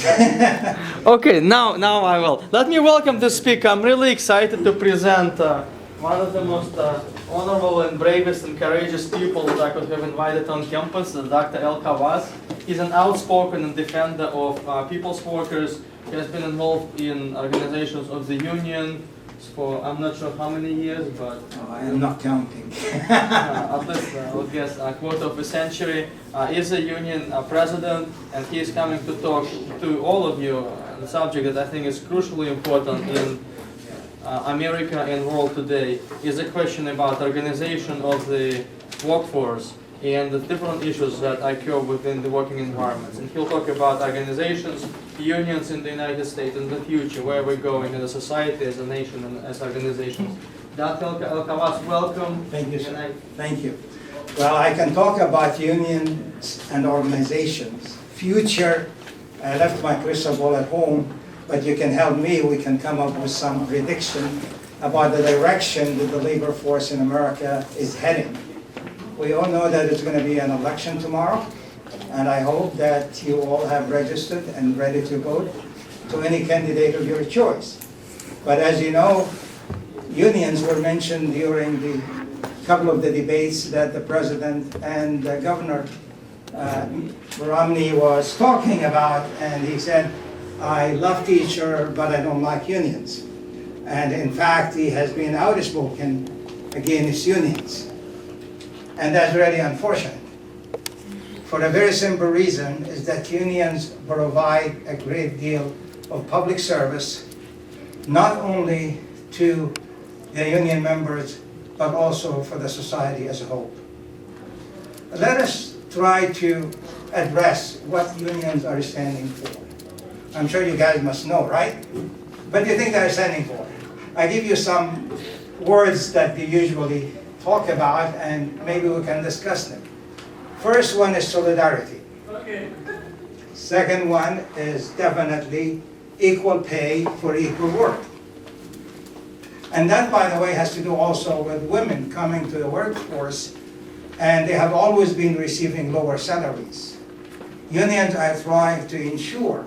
Okay, now I will. Let me welcome the speaker. I'm really excited to present one of the most honorable and bravest and courageous people that I could have invited on campus, Dr. El-Khawas. He's an outspoken and defender of people's workers. He has been involved in organizations of the union for I'm not sure how many years, but I am not counting. at least I would guess a quarter of a century. Is a union president, and he is coming to talk to all of you on the subject that I think is crucially important in America and world today. Is a question about organization of the workforce and the different issues that occur within the working environments. And he'll talk about organizations, unions in the United States in the future, where we're going as a society, as a nation, and as organizations. Dr. El-Khawas, welcome. Thank you, sir. Thank you. Well, I can talk about unions and organizations. Future, I left my crystal ball at home, but you can help me. We can come up with some prediction about the direction that the labor force in America is heading. We all know that it's going to be an election tomorrow, and I hope that you all have registered and ready to vote to any candidate of your choice. But as you know, unions were mentioned during the couple of the debates that the president and Governor Romney was talking about, and he said, I love teacher, but I don't like unions. And in fact, he has been outspoken against unions. And that's really unfortunate. For a very simple reason is that unions provide a great deal of public service, not only to the union members, but also for the society as a whole. Let us try to address what unions are standing for. I'm sure you guys must know, right? What do you think they're standing for? I give you some words that they usually talk about, and maybe we can discuss them. First one is solidarity. Okay. Second one is definitely equal pay for equal work. And that, by the way, has to do also with women coming to the workforce, and they have always been receiving lower salaries. Unions are trying to ensure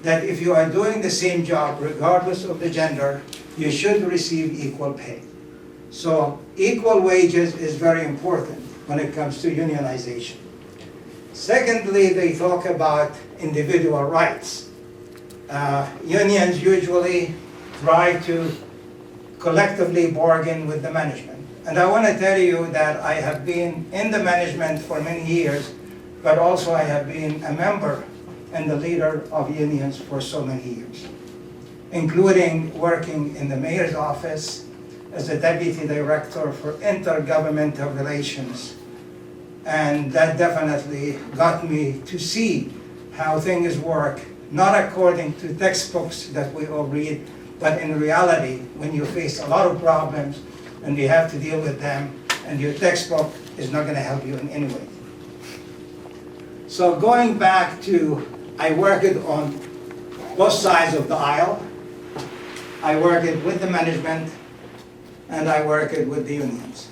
that if you are doing the same job, regardless of the gender, you should receive equal pay. So equal wages is very important when it comes to unionization. Secondly, they talk about individual rights. Unions usually try to collectively bargain with the management. And I want to tell you that I have been in the management for many years, but also I have been a member and the leader of unions for so many years, including working in the mayor's office as a deputy director for intergovernmental relations. And that definitely got me to see how things work, not according to textbooks that we all read, but in reality, when you face a lot of problems and you have to deal with them, and your textbook is not going to help you in any way. So going back to, I worked on both sides of the aisle. I worked with the management, and I worked with the unions.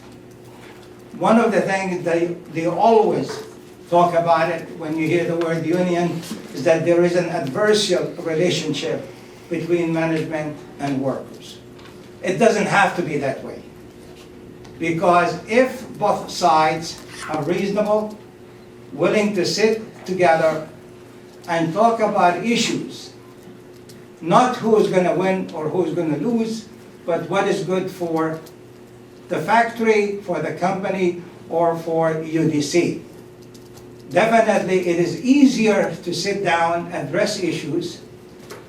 One of the things they always talk about it when you hear the word union is that there is an adversarial relationship between management and workers. It doesn't have to be that way. Because if both sides are reasonable, willing to sit together and talk about issues, not who is going to win or who is going to lose, but what is good for the factory, for the company, or for UDC. Definitely, it is easier to sit down, address issues,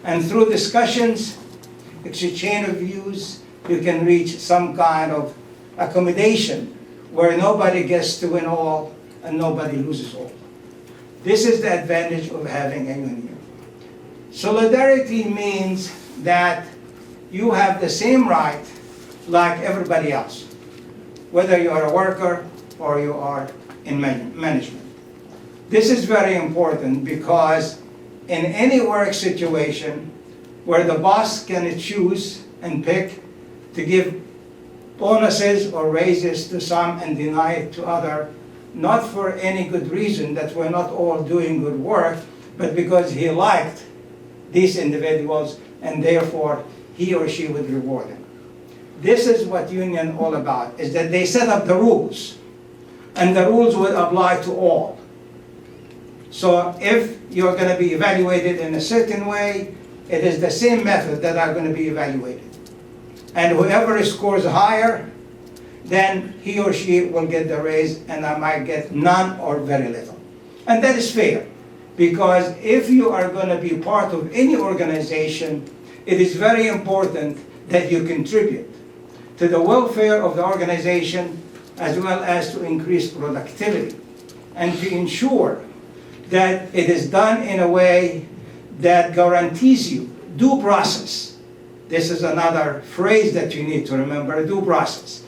and through discussions, exchange of views, you can reach some kind of accommodation where nobody gets to win all and nobody loses all. This is the advantage of having a union. Solidarity means that you have the same right like everybody else, whether you are a worker or you are in management. This is very important because in any work situation where the boss can choose and pick to give bonuses or raises to some and deny it to others, not for any good reason that we're not all doing good work, but because he liked these individuals, and therefore he or she would reward them. This is what union all about, is that they set up the rules, and the rules would apply to all. So if you're going to be evaluated in a certain way, it is the same method that are going to be evaluated. And whoever scores higher, then he or she will get the raise, and I might get none or very little. And that is fair, because if you are going to be part of any organization, it is very important that you contribute to the welfare of the organization, as well as to increase productivity, and to ensure that it is done in a way that guarantees you due process. This is another phrase that you need to remember, due process.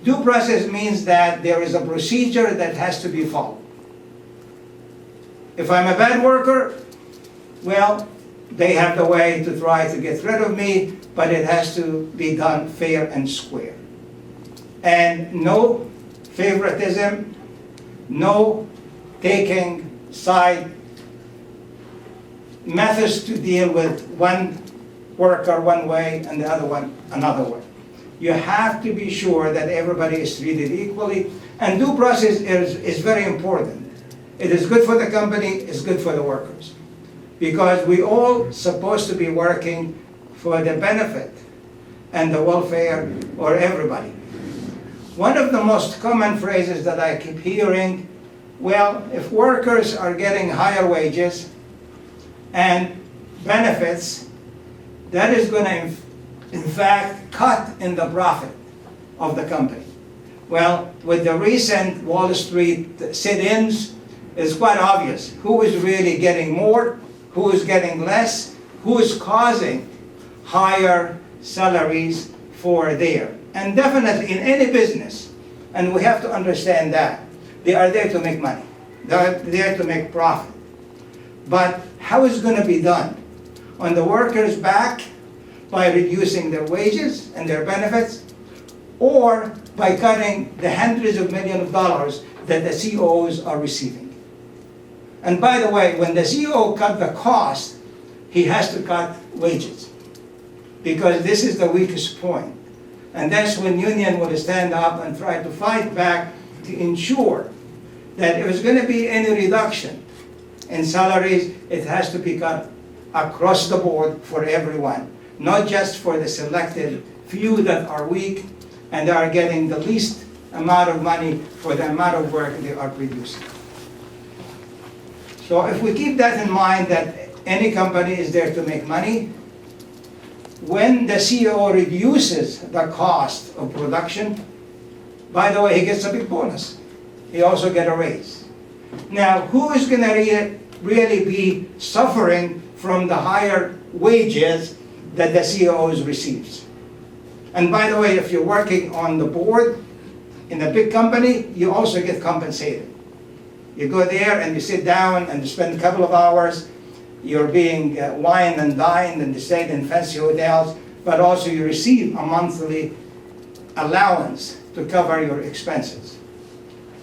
Due process means that there is a procedure that has to be followed. If I'm a bad worker, well, they have the way to try to get rid of me, but it has to be done fair and square. And no favoritism, no taking side methods to deal with one worker one way and the other one another way. You have to be sure that everybody is treated equally, and due process is very important. It is good for the company, it's good for the workers, because we all supposed to be working for the benefit and the welfare of everybody. One of the most common phrases that I keep hearing, well, if workers are getting higher wages and benefits, that is going to, in fact, cut in the profit of the company. Well, with the recent Wall Street sit-ins, it's quite obvious who is really getting more, who is getting less, who is causing higher salaries for there. And definitely in any business, and we have to understand that, they are there to make money. They are there to make profit. But how is it going to be done? On the workers' back, by reducing their wages and their benefits, or by cutting the hundreds of millions of dollars that the CEOs are receiving. And by the way, when the CEO cut the cost, he has to cut wages, because this is the weakest point. And that's when union will stand up and try to fight back to ensure that if there's going to be any reduction in salaries, it has to be cut across the board for everyone, not just for the selected few that are weak and are getting the least amount of money for the amount of work they are producing. So if we keep that in mind, that any company is there to make money, when the CEO reduces the cost of production, by the way, he gets a big bonus. He also gets a raise. Now, who is going to really be suffering from the higher wages that the CEO receives? And by the way, if you're working on the board in a big company, you also get compensated. You go there and you sit down and you spend a couple of hours. You're being wined and dined and you stayed in fancy hotels, but also you receive a monthly allowance to cover your expenses.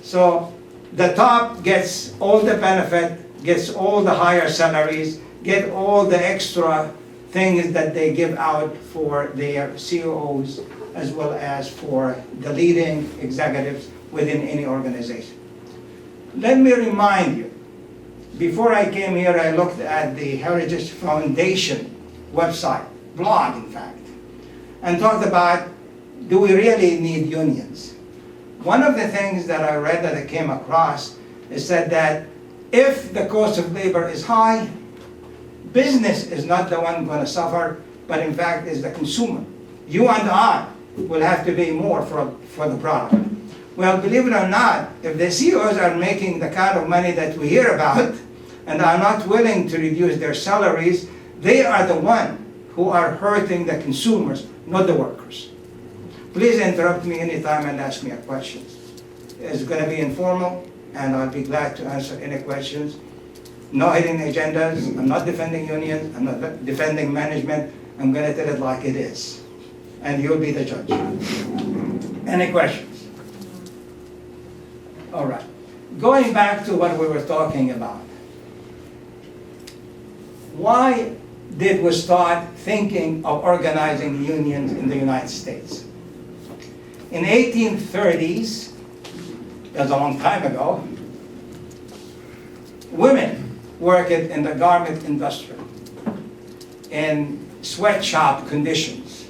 So the top gets all the benefit, gets all the higher salaries, get all the extra things that they give out for their CEOs, as well as for the leading executives within any organization. Let me remind you, before I came here, I looked at the Heritage Foundation website, blog in fact, and talked about, do we really need unions? One of the things that I read that I came across is that if the cost of labor is high, business is not the one going to suffer, but in fact is the consumer. You and I will have to pay more for the product. Well, believe it or not, if the CEOs are making the kind of money that we hear about and are not willing to reduce their salaries, they are the one who are hurting the consumers, not the workers. Please interrupt me anytime and ask me a question. It's going to be informal, and I'll be glad to answer any questions. No hidden agendas. I'm not defending unions. I'm not defending management. I'm going to tell it like it is. And you'll be the judge. Any questions? All right. Going back to what we were talking about. Why did was start thinking of organizing unions in the United States. In 1830s, that's a long time ago, women worked in the garment industry in sweatshop conditions.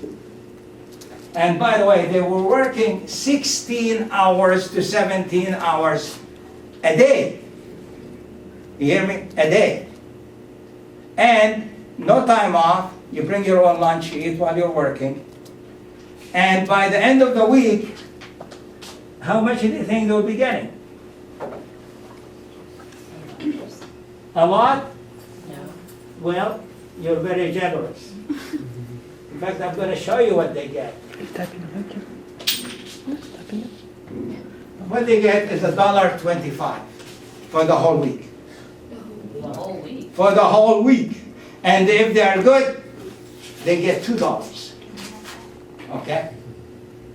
And by the way, they were working 16 hours to 17 hours a day. You hear me? A day. And no time off. You bring your own lunch, you eat while you're working. And by the end of the week, how much do you think they'll be getting? A lot? No. Well, you're very generous. In fact, I'm going to show you what they get. What they get is $1.25 for the whole week. The whole week. For the whole week. And if they're good, they get $2. Okay?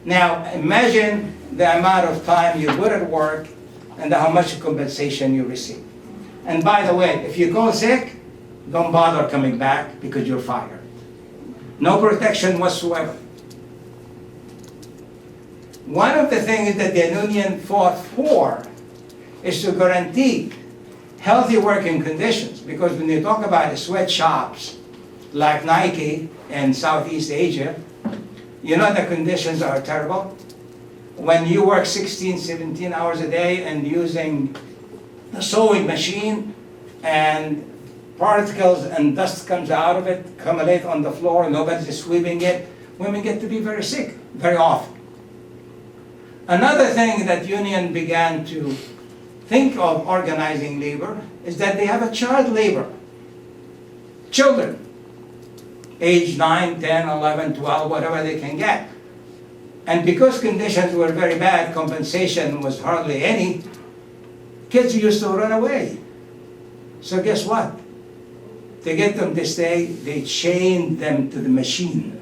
Now, imagine the amount of time you put at work and how much compensation you receive. And by the way, if you go sick, don't bother coming back because you're fired. No protection whatsoever. One of the things that the union fought for is to guarantee healthy working conditions, because when you talk about the sweatshops like Nike in Southeast Asia, you know the conditions are terrible. When you work 16, 17 hours a day and using the sewing machine and particles and dust comes out of it, accumulate on the floor, nobody's sweeping it, women get to be very sick very often. Another thing that union began to think of organizing labor is that they have a child labor. Children, age 9, 10, 11, 12, whatever they can get. And because conditions were very bad, compensation was hardly any, kids used to run away. So guess what? To get them to stay, they chained them to the machine.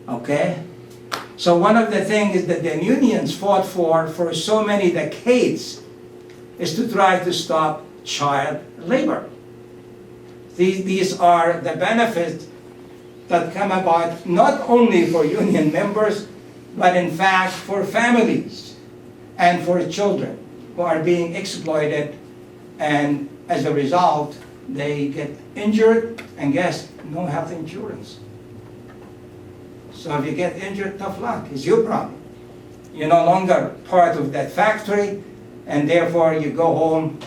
Okay? So one of the things that the unions fought for so many decades is to try to stop child labor. These are the benefits that come about not only for union members, but in fact for families and for children who are being exploited, and as a result, they get injured and guess, no health insurance. So if you get injured, tough luck, it's your problem. You're no longer part of that factory, and therefore you go home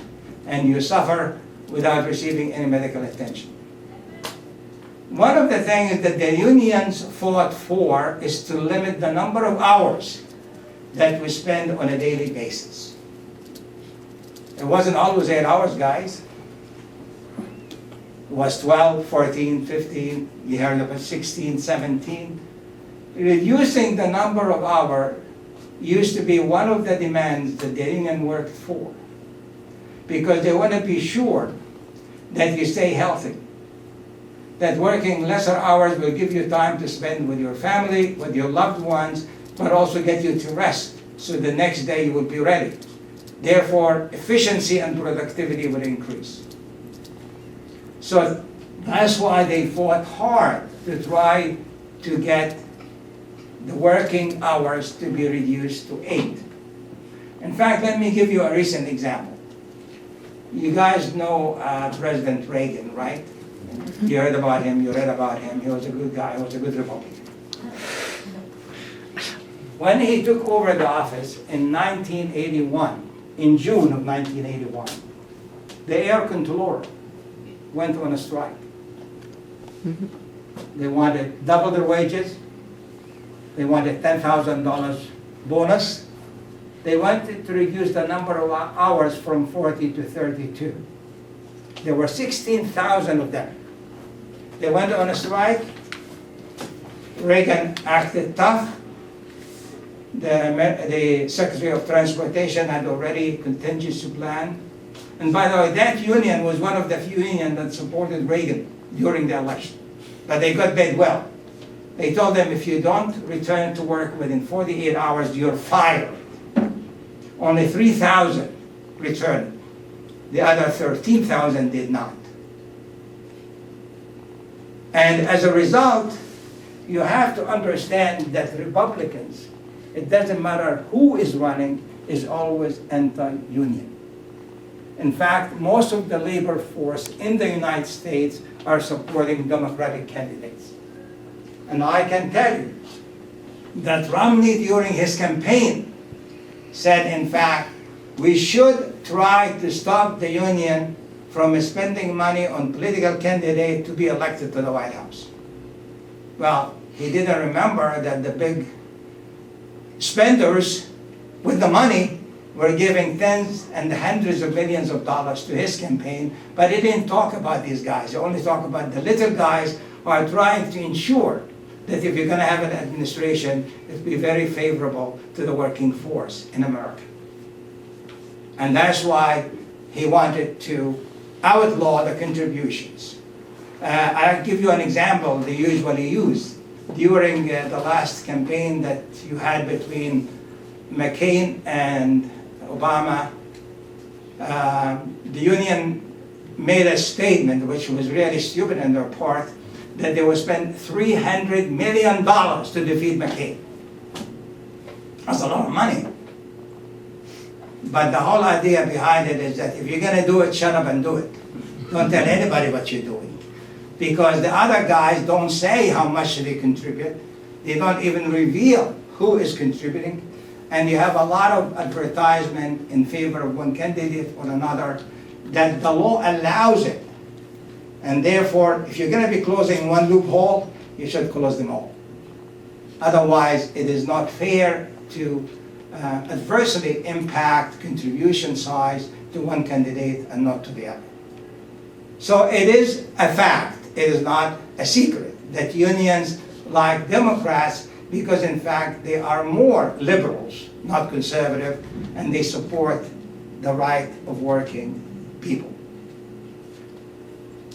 and you suffer without receiving any medical attention. One of the things that the unions fought for is to limit the number of hours that we spend on a daily basis. It wasn't always 8 hours, guys. It was 12, 14, 15, you heard about 16, 17. Reducing the number of hours used to be one of the demands that the union worked for, because they want to be sure that you stay healthy, that working lesser hours will give you time to spend with your family, with your loved ones, but also get you to rest, so the next day you will be ready. Therefore, efficiency and productivity will increase. So that's why they fought hard to try to get the working hours to be reduced to 8. In fact, let me give you a recent example. You guys know President Reagan, right? You heard about him, you read about him. He was a good guy, he was a good Republican. When he took over the office in 1981, in June of 1981, the air controller went on a strike. They wanted double their wages. They wanted $10,000 bonus. They wanted to reduce the number of hours from 40 to 32. There were 16,000 of them. They went on a strike. Reagan acted tough. The Secretary of Transportation had already contingency plan. And by the way, that union was one of the few unions that supported Reagan during the election. But they got paid well. They told them, if you don't return to work within 48 hours, you're fired. Only 3,000 returned. The other 13,000 did not. And as a result, you have to understand that Republicans, it doesn't matter who is running, is always anti-union. In fact, most of the labor force in the United States are supporting Democratic candidates. And I can tell you that Romney, during his campaign, said, in fact, we should try to stop the union from spending money on political candidates to be elected to the White House. Well, he didn't remember that the big spenders with the money were giving tens and hundreds of millions of dollars to his campaign, but he didn't talk about these guys. He only talked about the little guys who are trying to ensure that if you're going to have an administration, it will be very favorable to the working force in America. And that's why he wanted to outlaw the contributions. I'll give you an example they usually use. During the last campaign that you had between McCain and Obama, the union made a statement, which was really stupid on their part, that they would spend $300 million to defeat McCain. That's a lot of money. But the whole idea behind it is that if you're going to do it, shut up and do it. Don't tell anybody what you're doing. Because the other guys don't say how much they contribute. They don't even reveal who is contributing. And you have a lot of advertisement in favor of one candidate or another that the law allows it. And therefore, if you're going to be closing one loophole, you should close them all. Otherwise, it is not fair to adversely impact contribution size to one candidate and not to the other. So it is a fact, it is not a secret, that unions like Democrats because in fact they are more liberals, not conservative, and they support the right of working people.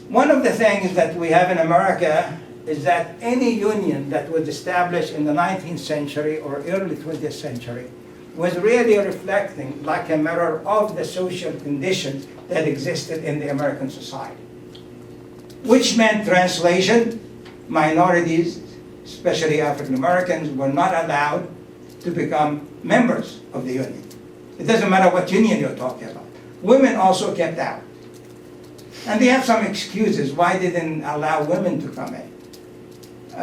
One of the things that we have in America is that any union that was established in the 19th century or early 20th century was really reflecting like a mirror of the social conditions that existed in the American society. Which meant, translation, minorities, especially African Americans, were not allowed to become members of the union. It doesn't matter what union you're talking about. Women also kept out. And they have some excuses why they didn't allow women to come in.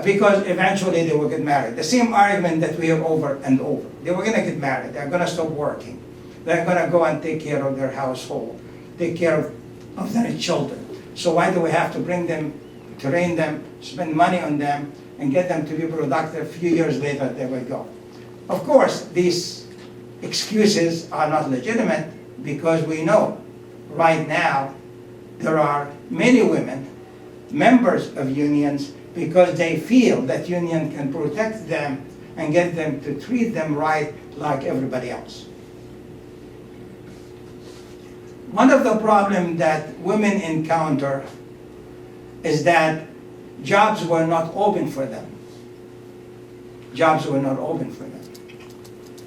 Because eventually they will get married. The same argument that we have over and over. They were going to get married. They're going to stop working. They're going to go and take care of their household, take care of their children. So why do we have to bring them, train them, spend money on them, and get them to be productive? A few years later, they will go. Of course, these excuses are not legitimate because we know right now there are many women, members of unions, because they feel that union can protect them and get them to treat them right like everybody else. One of the problems that women encounter is that jobs were not open for them. Jobs were not open for them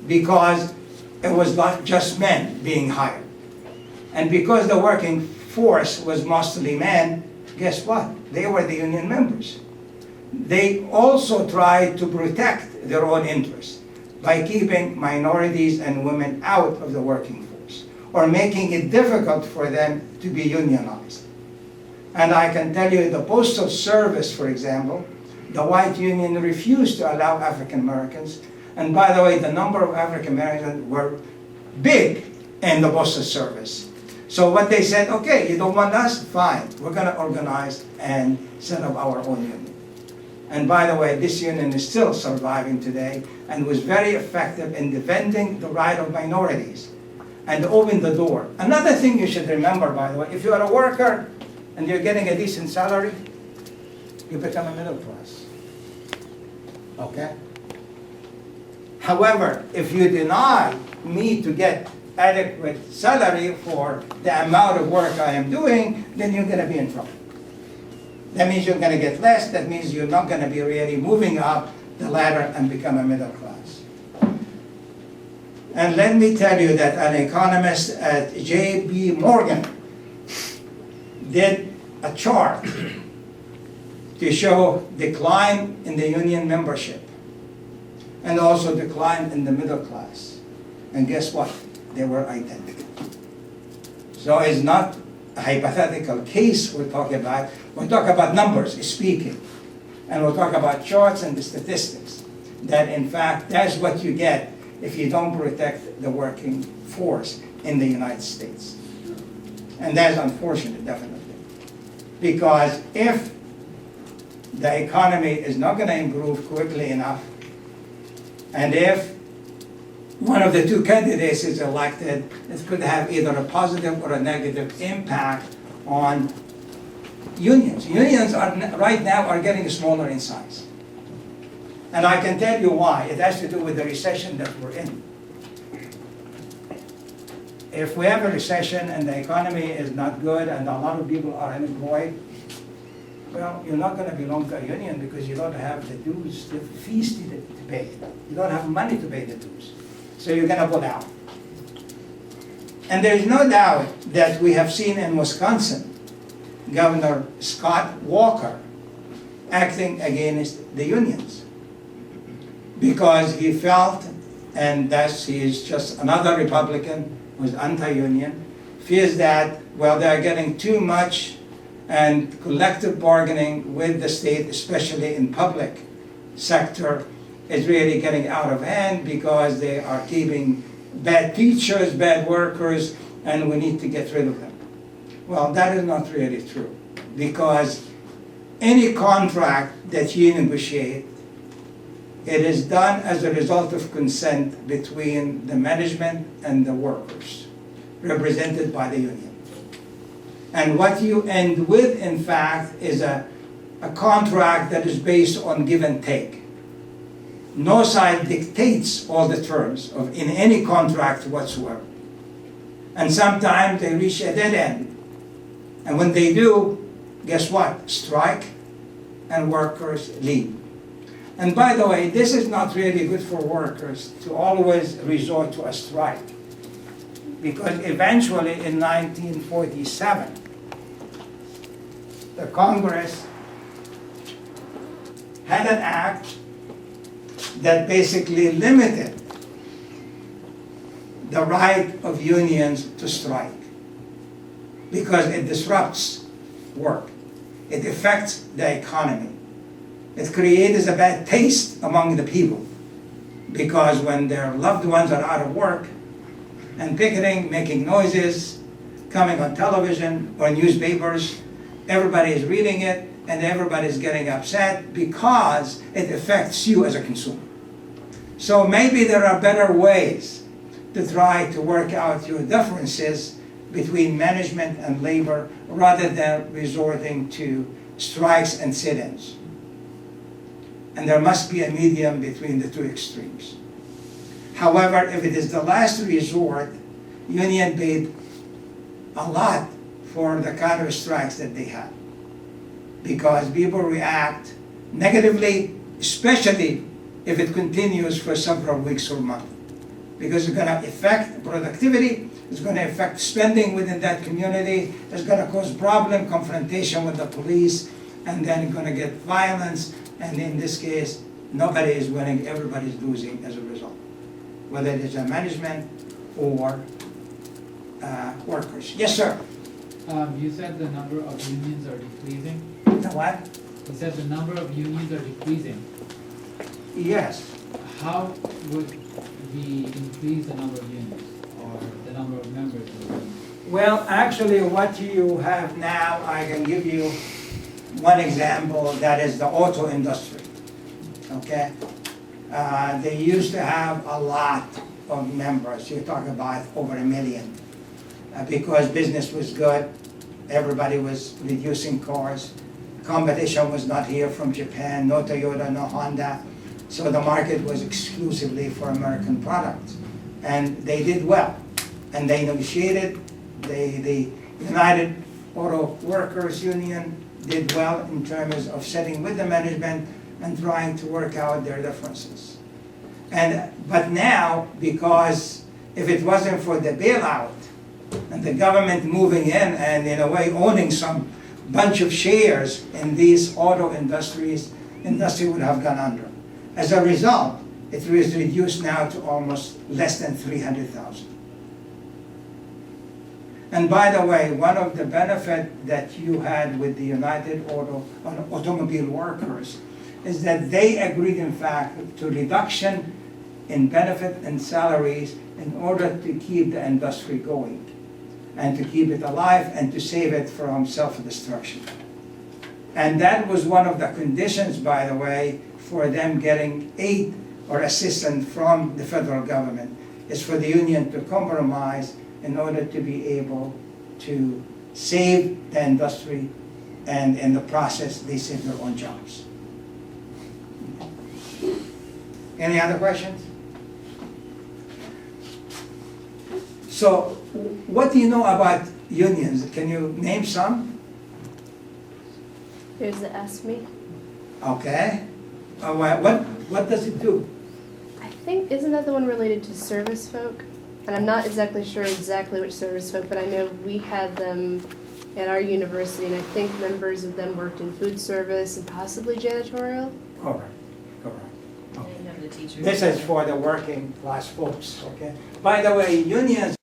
because it was not just men being hired. And because the working force was mostly men, guess what? They were the union members. They also tried to protect their own interests by keeping minorities and women out of the working force or making it difficult for them to be unionized. And I can tell you the Postal Service, for example, the white union refused to allow African Americans. And by the way, the number of African Americans were big in the Postal Service. So what they said, okay, you don't want us? Fine, we're going to organize and set up our own union. And by the way, this union is still surviving today and was very effective in defending the right of minorities and opened the door. Another thing you should remember, by the way, if you are a worker and you're getting a decent salary, you become a middle class. Okay? However, if you deny me to get adequate salary for the amount of work I am doing, then you're going to be in trouble. That means you're going to get less. That means you're not going to be really moving up the ladder and become a middle class. And let me tell you that an economist at J.P. Morgan did a chart to to show decline in the union membership and also decline in the middle class. And guess what? They were identical. So it's not a hypothetical case we're talking about. We're talking about numbers speaking. And we'll talk about charts and the statistics. That in fact, that's what you get if you don't protect the working force in the United States. And that's unfortunate, definitely. Because if the economy is not going to improve quickly enough, and if one of the two candidates is elected, it could have either a positive or a negative impact on unions. Unions are, right now are getting smaller in size. And I can tell you why. It has to do with the recession that we're in. If we have a recession and the economy is not good and a lot of people are unemployed, well, you're not going to belong to a union because you don't have the dues, the fees to pay. You don't have money to pay the dues. So you're going to pull out. And there's no doubt that we have seen in Wisconsin, Governor Scott Walker acting against the unions because he felt, and he is just another Republican who's anti-union, feels that, well, they're getting too much and collective bargaining with the state, especially in public sector, is really getting out of hand because they are keeping bad teachers, bad workers, and we need to get rid of them. Well, that is not really true, because any contract that you negotiate, it is done as a result of consent between the management and the workers, represented by the union. And what you end with, in fact, is a contract that is based on give and take. No side dictates all the terms in any contract whatsoever. And sometimes they reach a dead end. And when they do, guess what? Strike, and workers leave. And by the way, this is not really good for workers to always resort to a strike. Because eventually in 1947, the Congress had an act that basically limited the right of unions to strike because it disrupts work. It affects the economy. It creates a bad taste among the people because when their loved ones are out of work and picketing, making noises, coming on television or newspapers, everybody is reading it and everybody is getting upset because it affects you as a consumer. So maybe there are better ways to try to work out your differences between management and labor rather than resorting to strikes and sit-ins. And there must be a medium between the two extremes. However, if it is the last resort, union paid a lot for the counter strikes that they had because people react negatively, especially if it continues for several weeks or months, because it's going to affect productivity, it's going to affect spending within that community, it's going to cause problem, confrontation with the police, and then it's going to get violence, and in this case, nobody is winning, everybody's losing as a result, whether it is a management or workers. Yes, sir? You said the number of unions are decreasing. The what? You said the number of unions are decreasing. Yes. How would we increase the number of unions or the number of members of the union? Well, actually, what you have now, I can give you one example, that is the auto industry, okay? They used to have a lot of members. You talk about over 1 million. Because business was good, everybody was reducing cars. Competition was not here from Japan, no Toyota, no Honda. So the market was exclusively for American products. And they did well. And they negotiated, the United Auto Workers Union did well in terms of sitting with the management and trying to work out their differences. But now, because if it wasn't for the bailout, and the government moving in and in a way owning some bunch of shares in these auto industry would have gone under. As a result, it was reduced now to almost less than 300,000. And by the way, one of the benefits that you had with the United Automobile Workers is that they agreed, in fact, to reduction in benefit and salaries in order to keep the industry going and to keep it alive and to save it from self-destruction. And that was one of the conditions, by the way, for them getting aid or assistance from the federal government, is for the union to compromise in order to be able to save the industry, and in the process, they save their own jobs. Any other questions? So, what do you know about unions? Can you name some? Here's the Ask Me. Okay. What does it do? I think, isn't that the one related to service folk? And I'm not exactly sure which service folk, but I know we had them at our university, and I think members of them worked in food service and possibly janitorial. Correct. They didn't have the teachers. This is for the working class folks, okay? By the way, union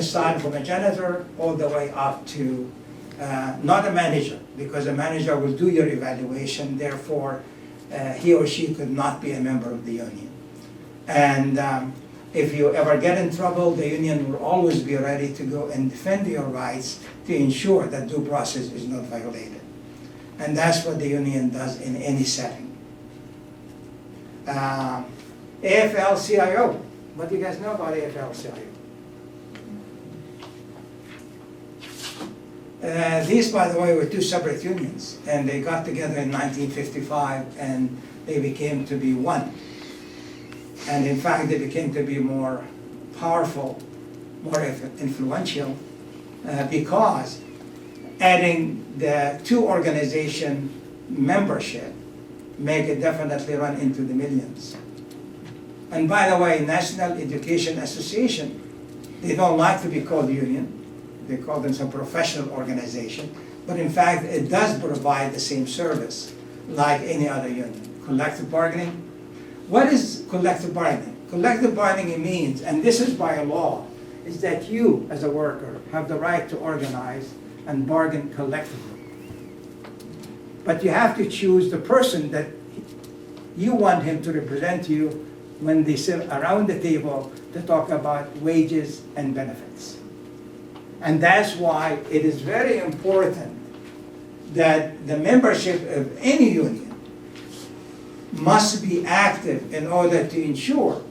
started from a janitor all the way up to not a manager, because a manager will do your evaluation, therefore he or she could not be a member of the union. And if you ever get in trouble, the union will always be ready to go and defend your rights to ensure that due process is not violated. And that's what the union does in any setting. AFL-CIO. What do you guys know about AFL-CIO? These, by the way, were two separate unions, and they got together in 1955, and they became to be one. And in fact, they became to be more powerful, more influential, because adding the two organization membership make it definitely run into the millions. And by the way, National Education Association, they don't like to be called union. They call themselves a professional organization. But in fact, it does provide the same service like any other union. Collective bargaining. What is collective bargaining? Collective bargaining means, and this is by law, is that you as a worker have the right to organize and bargain collectively. But you have to choose the person that you want him to represent you when they sit around the table to talk about wages and benefits. And that's why it is very important that the membership of any union must be active in order to ensure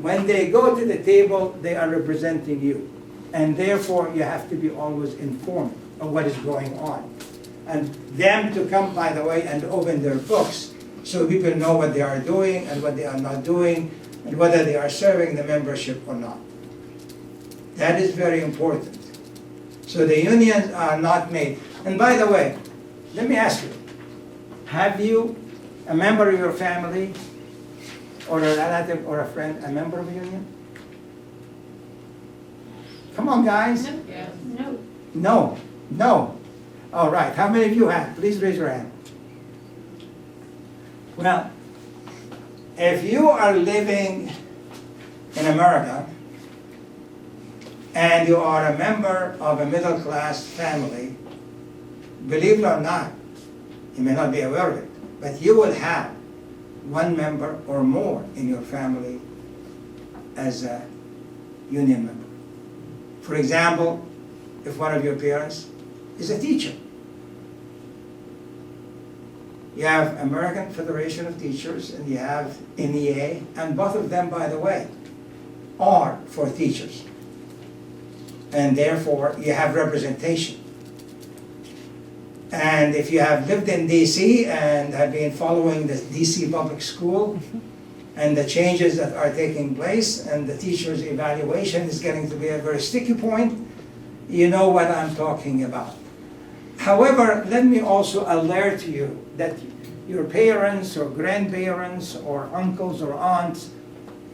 when they go to the table, they are representing you. And therefore, you have to be always informed of what is going on. And them to come, by the way, and open their books so people know what they are doing and what they are not doing and whether they are serving the membership or not. That is very important. So the unions are not made. And by the way, let me ask you, have you, a member of your family or a relative or a friend, a member of a union? Come on, guys. Yeah. No. No, no. All right, how many of you have? Please raise your hand. Well, if you are living in America and you are a member of a middle-class family, believe it or not, you may not be aware of it, but you will have one member or more in your family as a union member. For example, if one of your parents is a teacher. You have American Federation of Teachers and you have NEA, and both of them, by the way, are for teachers. And therefore, you have representation. And if you have lived in DC and have been following the DC public school and the changes that are taking place and the teacher's evaluation is getting to be a very sticky point, you know what I'm talking about. However, let me also alert you that your parents or grandparents or uncles or aunts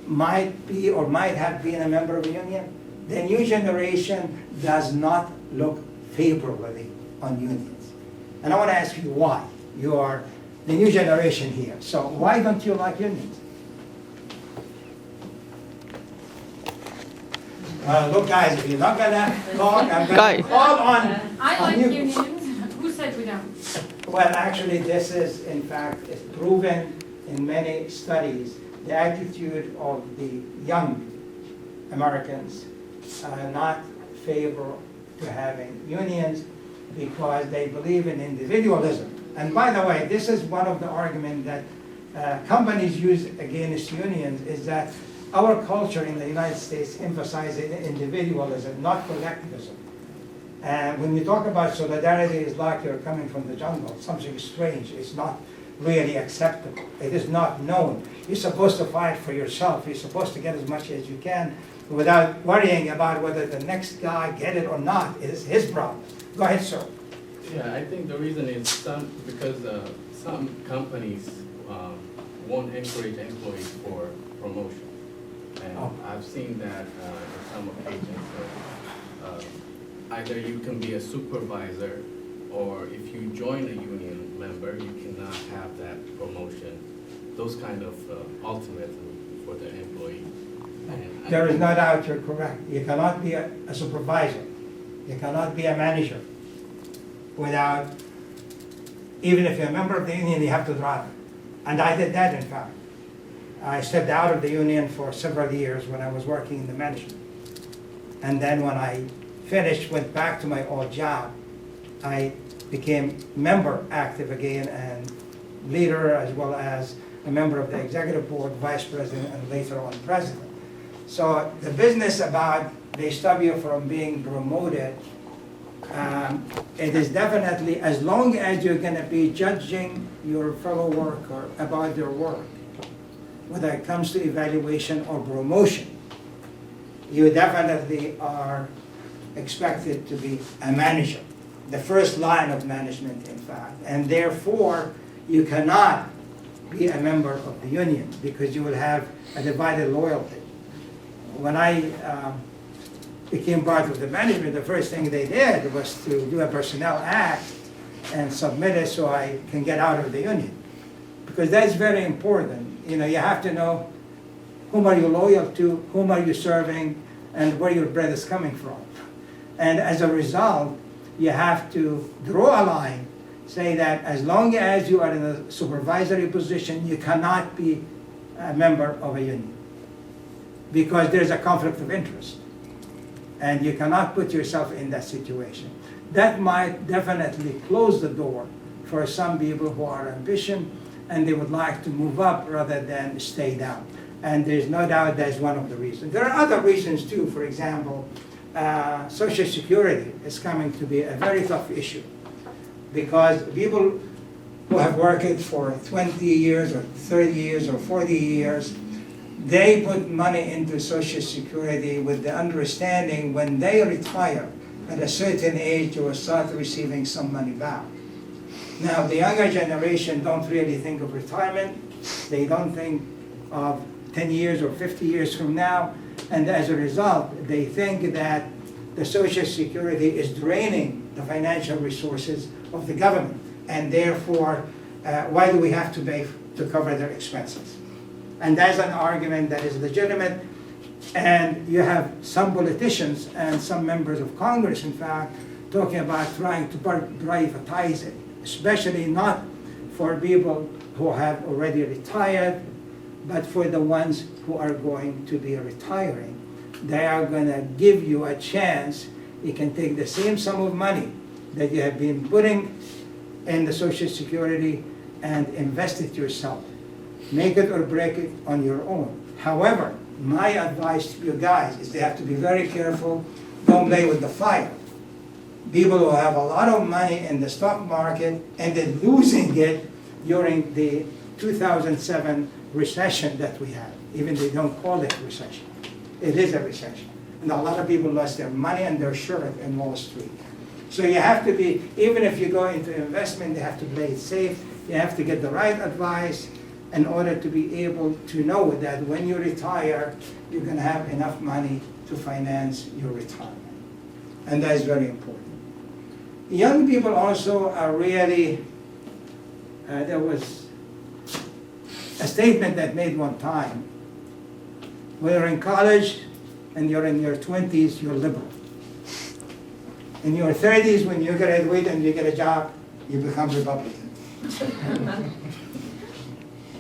might be or might have been a member of a union. The new generation does not look favorably on unions. And I want to ask you why. You are the new generation here, so why don't you like unions? Look guys, if you're not gonna talk, I'm gonna call on I like you. unions. Who said we don't? Well, actually, this is, in fact, it's proven in many studies, the attitude of the young Americans not favor to having unions because they believe in individualism. And by the way, this is one of the arguments that companies use against unions is that our culture in the United States emphasizes individualism, not collectivism. And when you talk about solidarity, it's like you're coming from the jungle, something strange. It's not really acceptable. It is not known. You're supposed to fight for yourself. You're supposed to get as much as you can without worrying about whether the next guy get it or not. It is his problem. Go ahead, sir. Yeah, I think the reason is because some companies won't encourage employees for promotion. And I've seen that in some occasions, either you can be a supervisor, or if you join a union member, you cannot have that promotion. Those kind of ultimatum for the employee. And There is no doubt you're correct. You cannot be a supervisor. You cannot be a manager without, even if you're a member of the union, you have to drive it. And I did that, in fact. I stepped out of the union for several years when I was working in the management. And then when I finished, went back to my old job, I became member active again and leader, as well as a member of the executive board, vice president, and later on president. So the business about they stop you from being promoted, it is definitely, as long as you're going to be judging your fellow worker about their work, whether it comes to evaluation or promotion, you definitely are expected to be a manager, the first line of management, in fact. And therefore, you cannot be a member of the union because you will have a divided loyalty. When I became part of the management, the first thing they did was to do a personnel act and submit it so I can get out of the union. Because that's very important. You know, you have to know whom are you loyal to, whom are you serving, and where your bread is coming from. And as a result, you have to draw a line, say that as long as you are in a supervisory position, you cannot be a member of a union. Because there's a conflict of interest. And you cannot put yourself in that situation. That might definitely close the door for some people who are ambitious and they would like to move up rather than stay down. And there's no doubt that's one of the reasons. There are other reasons too. For example, Social Security is coming to be a very tough issue because people who have worked for 20 years or 30 years or 40 years, they put money into Social Security with the understanding when they retire at a certain age, they will start receiving some money back. Now, the younger generation don't really think of retirement. They don't think of 10 years or 50 years from now. And as a result, they think that the Social Security is draining the financial resources of the government. And therefore, why do we have to pay to cover their expenses? And that's an argument that is legitimate. And you have some politicians and some members of Congress, in fact, talking about trying to privatize it, especially not for people who have already retired, but for the ones who are going to be retiring. They are going to give you a chance. You can take the same sum of money that you have been putting in the Social Security and invest it yourself. Make it or break it on your own. However, my advice to you guys is they have to be very careful. Don't play with the fire. People who have a lot of money in the stock market and then losing it during the 2007 recession that we had. Even they don't call it recession. It is a recession. And a lot of people lost their money and their shirt in Wall Street. So you have to be, even if you go into investment, you have to play it safe. You have to get the right advice in order to be able to know that when you retire, you're going to have enough money to finance your retirement. And that is very important. Young people also are really, there was a statement that made one time, when you're in college and you're in your 20s, you're liberal. In your 30s, when you graduate and you get a job, you become Republican.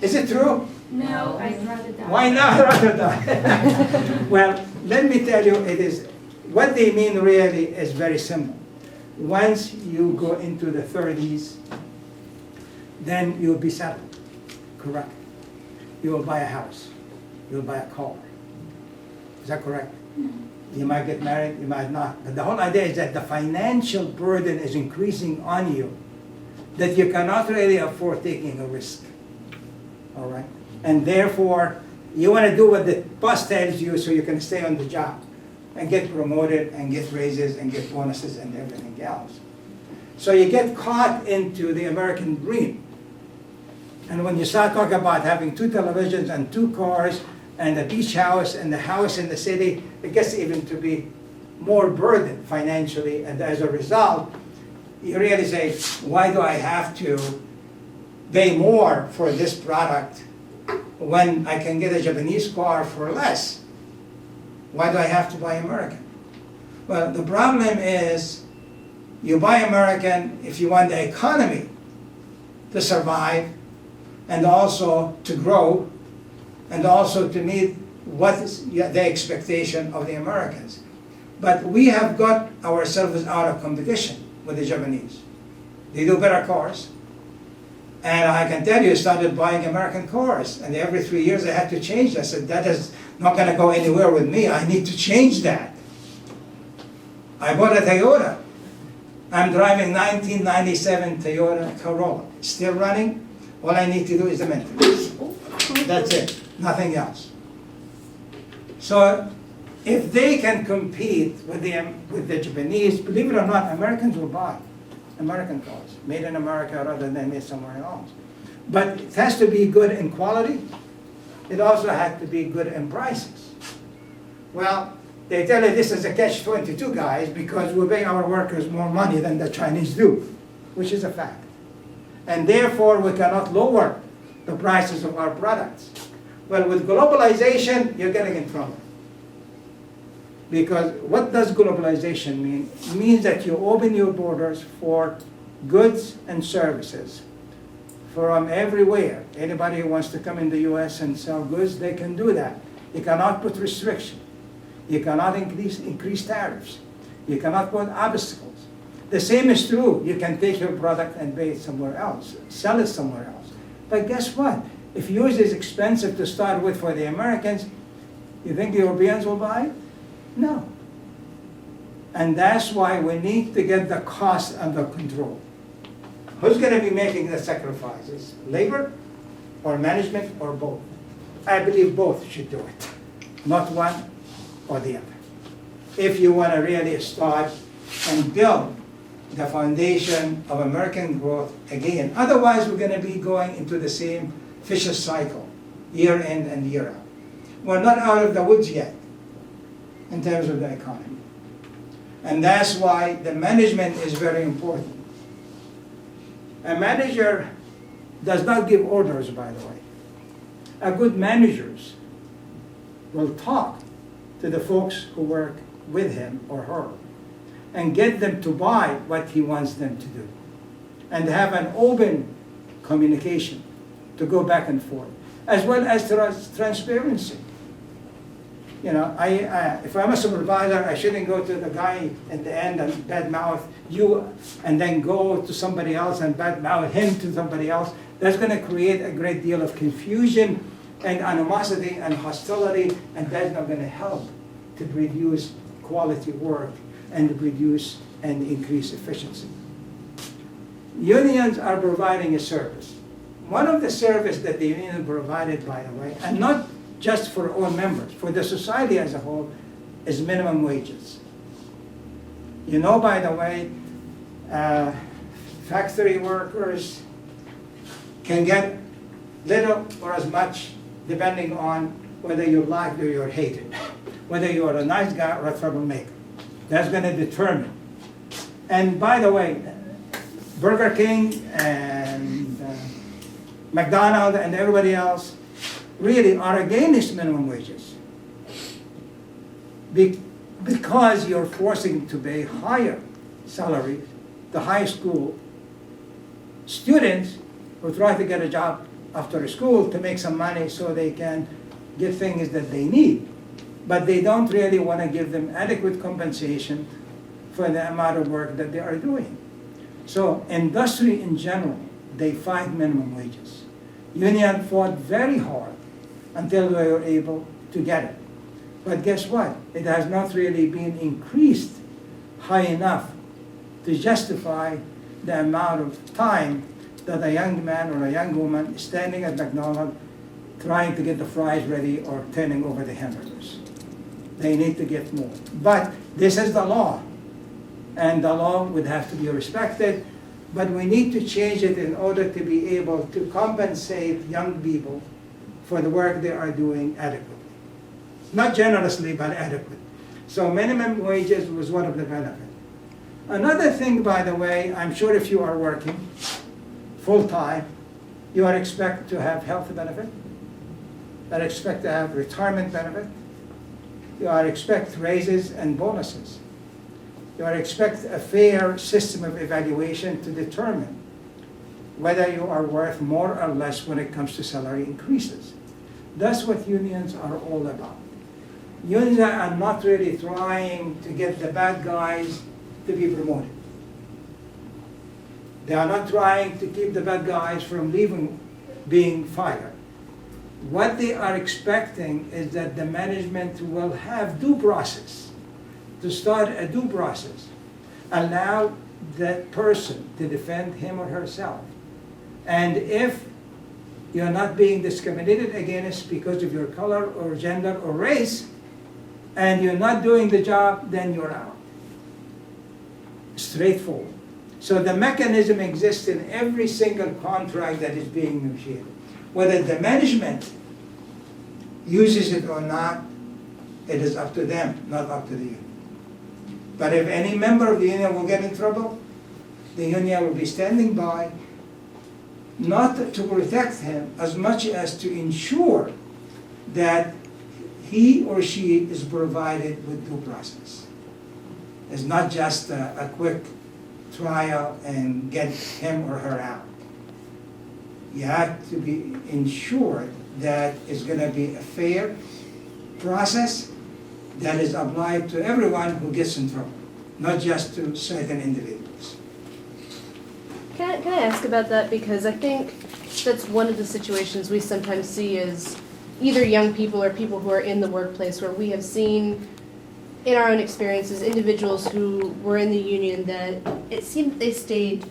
Is it true? No, I'd rather die. Why not rather die? Well, let me tell you, it is, what they mean really is very simple. Once you go into the 30s, then you'll be settled, correct? You will buy a house, you'll buy a car. Is that correct? You might get married, you might not. But the whole idea is that the financial burden is increasing on you, that you cannot really afford taking a risk, all right? And therefore, you want to do what the boss tells you so you can stay on the job and get promoted and get raises and get bonuses and everything else. So you get caught into the American dream. And when you start talking about having 2 televisions and 2 cars and a beach house and the house in the city, it gets even to be more burden financially. And as a result, you really say, why do I have to pay more for this product when I can get a Japanese car for less? Why do I have to buy American? Well, the problem is you buy American if you want the economy to survive and also to grow and also to meet what is the expectation of the Americans. But we have got ourselves out of competition with the Japanese. They do better cars. And I can tell you, I started buying American cars, and every 3 years I had to change. I said, that is not going to go anywhere with me. I need to change that. I bought a Toyota. I'm driving 1997 Toyota Corolla. Still running. All I need to do is the maintenance. That's it. Nothing else. So if they can compete with the Japanese, believe it or not, Americans will buy American cars, made in America rather than made somewhere else. But it has to be good in quality. It also has to be good in prices. Well, they tell you this is a catch-22, guys, because we pay our workers more money than the Chinese do, which is a fact. And therefore, we cannot lower the prices of our products. Well, with globalization, you're getting in trouble. Because what does globalization mean? It means that you open your borders for goods and services from everywhere. Anybody who wants to come in the US and sell goods, they can do that. You cannot put restriction. You cannot increase tariffs. You cannot put obstacles. The same is true. You can take your product and pay it somewhere else, sell it somewhere else. But guess what? If yours is expensive to start with for the Americans, you think the Europeans will buy it? No. And that's why we need to get the cost under control. Who's going to be making the sacrifices? Labor or management or both? I believe both should do it, not one or the other. If you want to really start and build the foundation of American growth again. Otherwise, we're going to be going into the same vicious cycle, year in and year out. We're not out of the woods yet in terms of the economy. And that's why the management is very important. A manager does not give orders, by the way. A good managers will talk to the folks who work with him or her and get them to buy what he wants them to do. And have an open communication to go back and forth, as well as transparency. You know, if I'm a supervisor, I shouldn't go to the guy at the end and badmouth you, and then go to somebody else and badmouth him to somebody else. That's going to create a great deal of confusion and animosity and hostility, and that's not going to help to produce quality work and reduce and increase efficiency. Unions are providing a service. One of the services that the union provided, by the way, and not just for all members, for the society as a whole, is minimum wages. You know, by the way, factory workers can get little or as much depending on whether you're liked or you're hated, whether you're a nice guy or a troublemaker. That's going to determine And by the way, Burger King and McDonald's and everybody else really are against minimum wages. Because you're forcing to pay higher salaries, the high school students who try to get a job after school to make some money so they can get things that they need. But they don't really want to give them adequate compensation for the amount of work that they are doing. So industry in general, they fight minimum wages. Union fought very hard until they were able to get it. But guess what? It has not really been increased high enough to justify the amount of time that a young man or a young woman is standing at McDonald's trying to get the fries ready or turning over the hamburgers. They need to get more. But this is the law, and the law would have to be respected, but we need to change it in order to be able to compensate young people for the work they are doing adequately. Not generously, but adequately. So minimum wages was one of the benefits. Another thing, by the way, I'm sure if you are working full-time, you are expected to have health benefit, you are expected to have retirement benefit, you are expected raises and bonuses. You are expected a fair system of evaluation to determine whether you are worth more or less when it comes to salary increases. That's what unions are all about. Unions are not really trying to get the bad guys to be promoted. They are not trying to keep the bad guys from being fired. What they are expecting is that the management will have due process, to start a due process, allow that person to defend him or herself. And if you're not being discriminated against because of your color or gender or race, and you're not doing the job, then you're out. Straightforward. So the mechanism exists in every single contract that is being negotiated. Whether the management uses it or not, it is up to them, not up to the union. But if any member of the union will get in trouble, the union will be standing by, not to protect him as much as to ensure that he or she is provided with due process. It's not just a quick trial and get him or her out. You have to be ensured that it's going to be a fair process that is applied to everyone who gets in trouble, not just to certain individuals. Can I ask about that? Because I think that's one of the situations we sometimes see is either young people or people who are in the workplace where we have seen in our own experiences individuals who were in the union that it seemed they stayed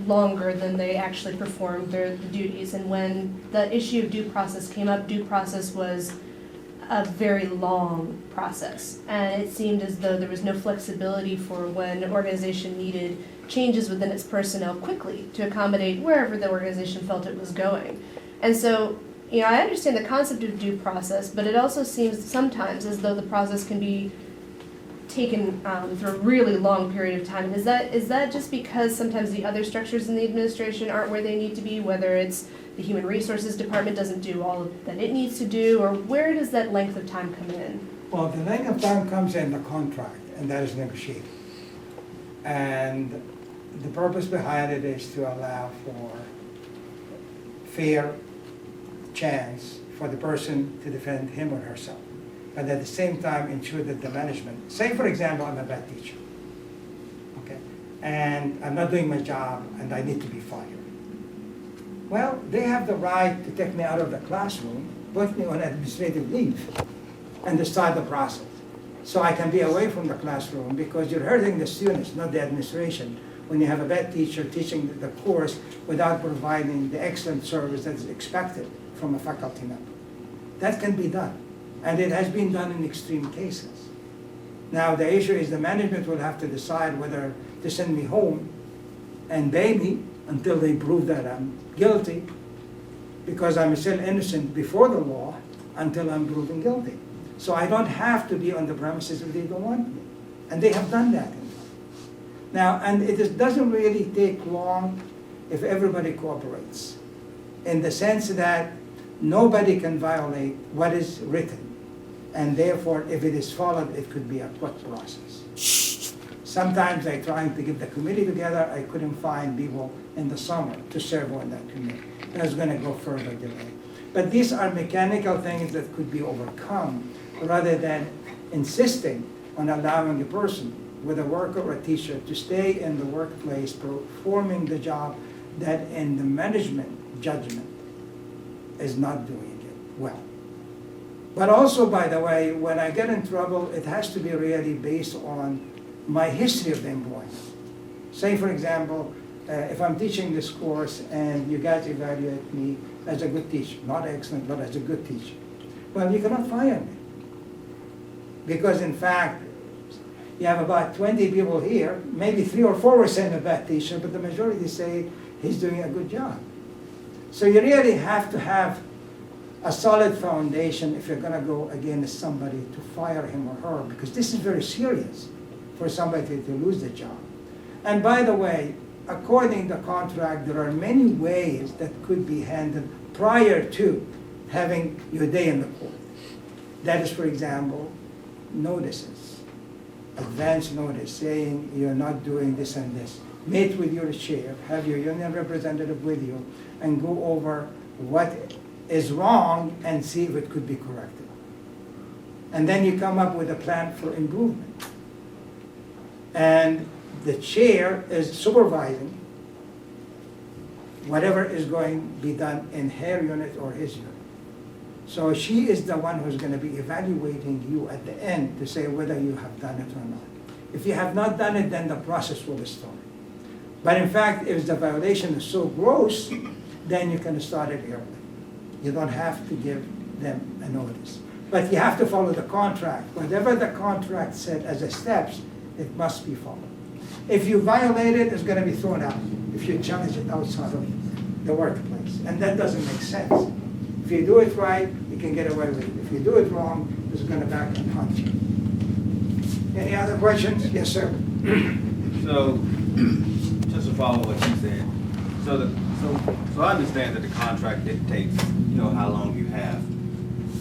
longer than they actually performed their duties. And when the issue of due process came up, due process was a very long process. And it seemed as though there was no flexibility for when an organization needed changes within its personnel quickly to accommodate wherever the organization felt it was going. And so, you know, I understand the concept of due process, but it also seems sometimes as though the process can be taken through a really long period of time. Is that just because sometimes the other structures in the administration aren't where they need to be, whether it's the Human Resources Department doesn't do all that it needs to do, or where does that length of time come in? Well, the length of time comes in the contract, and that is negotiated. And the purpose behind it is to allow for fair chance for the person to defend him or herself, but at the same time ensure that the management, say for example, I'm a bad teacher, okay, and I'm not doing my job and I need to be fired. Well, they have the right to take me out of the classroom, put me on administrative leave, and to start the process. So I can be away from the classroom because you're hurting the students, not the administration, when you have a bad teacher teaching the course without providing the excellent service that is expected from a faculty member. That can be done, and it has been done in extreme cases. Now the issue is the management will have to decide whether to send me home and pay me until they prove that I'm guilty, because I'm still innocent before the law until I'm proven guilty. So I don't have to be on the premises if they don't want me, and they have done that. Now, and doesn't really take long if everybody cooperates, in the sense that nobody can violate what is written. And therefore, if it is followed, it could be a quick process. Sometimes I trying to get the committee together, I couldn't find people in the summer to serve on that committee. And I was gonna go further delay. But these are mechanical things that could be overcome, rather than insisting on allowing a person, whether a worker or a teacher, to stay in the workplace performing the job that in the management judgment is not doing it well. But also, by the way, when I get in trouble, it has to be really based on my history of the employment. Say, for example, if I'm teaching this course and you guys evaluate me as a good teacher, not excellent, but as a good teacher, well, you cannot fire me. Because in fact, you have about 20 people here, maybe 3 or 4 were saying a bad teacher, but the majority say he's doing a good job. So you really have to have a solid foundation if you're gonna go against somebody to fire him or her, because this is very serious for somebody to lose the job. And by the way, according to the contract, there are many ways that could be handled prior to having your day in the court. That is, for example, notices, advance notice saying you're not doing this and this. Meet with your chair, have your union representative with you, and go over what is wrong and see if it could be corrected. And then you come up with a plan for improvement. And the chair is supervising whatever is going to be done in her unit or his unit. So she is the one who's going to be evaluating you at the end to say whether you have done it or not. If you have not done it, then the process will start. But in fact, if the violation is so gross, then you can start it early. You don't have to give them a notice. But you have to follow the contract. Whatever the contract said as a steps, it must be followed. If you violate it, it's going to be thrown out if you challenge it outside of the workplace. And that doesn't make sense. If you do it right, you can get away with it. If you do it wrong, it's going to back and hunt you. Any other questions? Yes, sir. So, just to follow what you said, so I understand that the contract dictates, how long you have.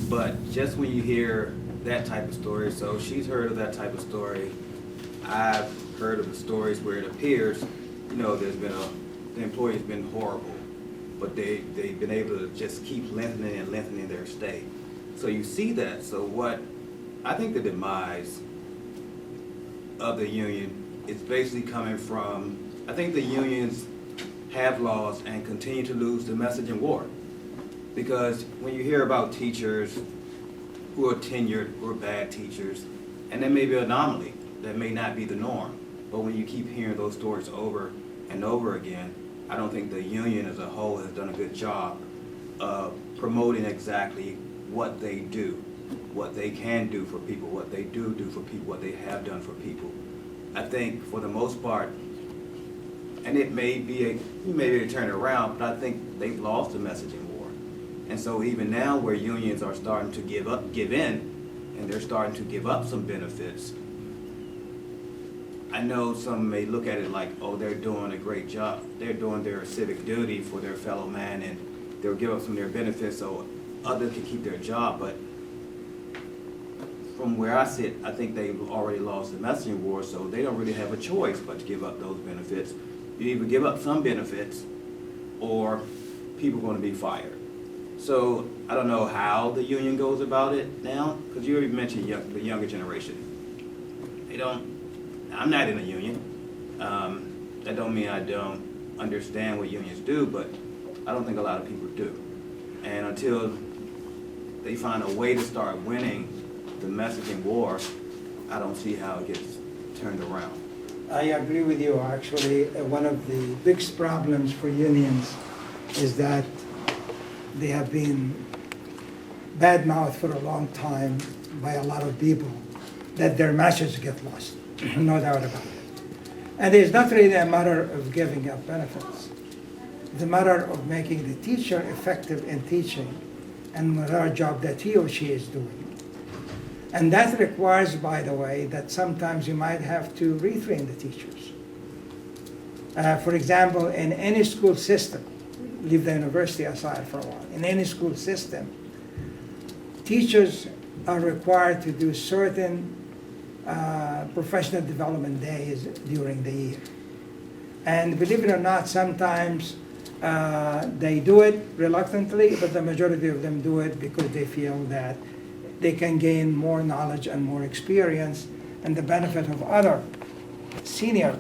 But just when you hear that type of story, so she's heard of that type of story, I've heard of the stories where it appears, there's been the employee's been horrible, but they've been able to just keep lengthening their stay. So you see that. So I think the demise of the union is basically coming from, I think the unions have lost and continue to lose the messaging war. Because when you hear about teachers who are tenured, who are bad teachers, and there may be an anomaly, that may not be the norm, but when you keep hearing those stories over and over again, I don't think the union as a whole has done a good job of promoting exactly what they do, what they can do for people, what they do for people, what they have done for people. I think for the most part, and you may be able to turn it around, but I think they've lost the messaging war. And so even now where unions are starting to give in, and they're starting to give up some benefits, I know some may look at it like, oh, they're doing a great job. They're doing their civic duty for their fellow man, and they'll give up some of their benefits so others can keep their job. But from where I sit, I think they've already lost the messaging war, so they don't really have a choice but to give up those benefits. You either give up some benefits or people are going to be fired. So I don't know how the union goes about it now, because you already mentioned the younger generation. I'm not in a union. That don't mean I don't understand what unions do, but I don't think a lot of people do. And until they find a way to start winning the messaging war, I don't see how it gets turned around. I agree with you, actually. One of the biggest problems for unions is that they have been badmouthed for a long time by a lot of people, that their message get lost, no doubt about it. And it's not really a matter of giving up benefits. It's a matter of making the teacher effective in teaching and whatever job that he or she is doing. And that requires, by the way, that sometimes you might have to retrain the teachers For example, in any school system, leave the university aside for a while, in any school system, teachers are required to do certain professional development days during the year. And believe it or not, sometimes they do it reluctantly, but the majority of them do it because they feel that they can gain more knowledge and more experience and the benefit of other senior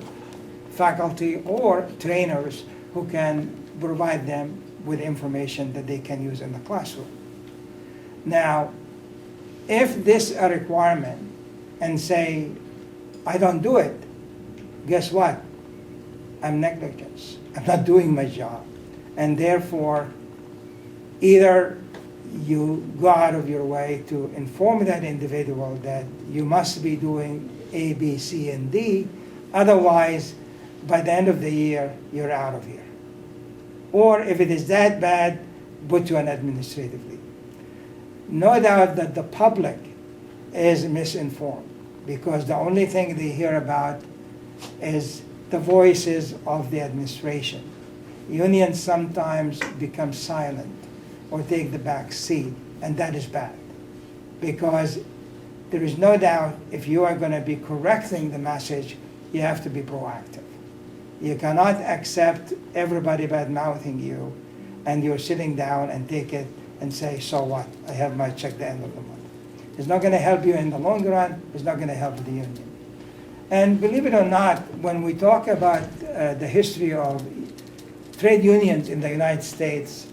faculty or trainers who can provide them with information that they can use in the classroom. Now, if this is a requirement and say, I don't do it, guess what? I'm negligent. I'm not doing my job. And therefore, either you go out of your way to inform that individual that you must be doing A, B, C, and D, otherwise, by the end of the year, you're out of here. Or if it is that bad, put you on administrative leave. No doubt that the public is misinformed because the only thing they hear about is the voices of the administration. Unions sometimes become silent or take the back seat, and that is bad. Because there is no doubt if you are going to be correcting the message, you have to be proactive. You cannot accept everybody bad-mouthing you, and you're sitting down and take it and say, so what? I have my check at the end of the month. It's not going to help you in the long run. It's not going to help the union. And believe it or not, when we talk about the history of trade unions in the United States,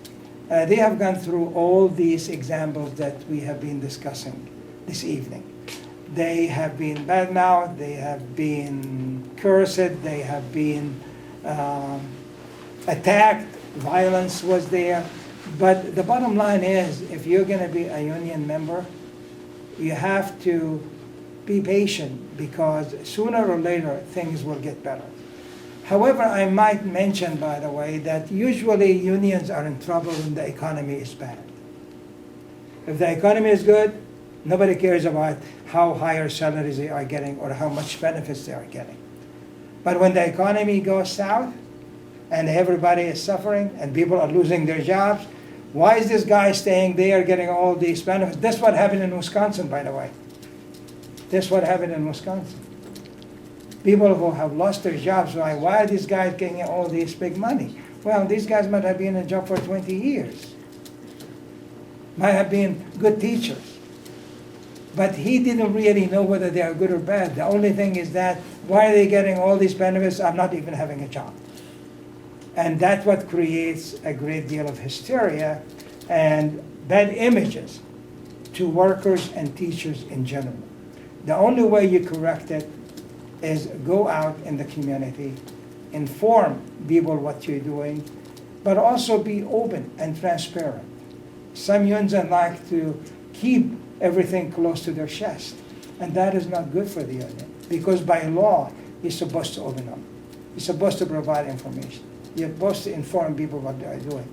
they have gone through all these examples that we have been discussing this evening. They have been bad-mouthed, they have been cursed, they have been attacked, violence was there. But the bottom line is, if you're going to be a union member, you have to be patient because sooner or later things will get better. However, I might mention, by the way, that usually unions are in trouble when the economy is bad. If the economy is good, nobody cares about how higher salaries they are getting or how much benefits they are getting. But when the economy goes south and everybody is suffering and people are losing their jobs, why is this guy staying there getting all these benefits? That's what happened in Wisconsin, by the way. That's what happened in Wisconsin. People who have lost their jobs, why are these guys getting all this big money? Well, these guys might have been in a job for 20 years. Might have been good teachers. But he didn't really know whether they are good or bad. The only thing is that, why are they getting all these benefits? I'm not even having a job. And that's what creates a great deal of hysteria and bad images to workers and teachers in general. The only way you correct it is go out in the community, inform people what you're doing, but also be open and transparent. Some unions like to keep everything close to their chest, and that is not good for the union, because by law, you're supposed to open up. You're supposed to provide information. You're supposed to inform people what they are doing.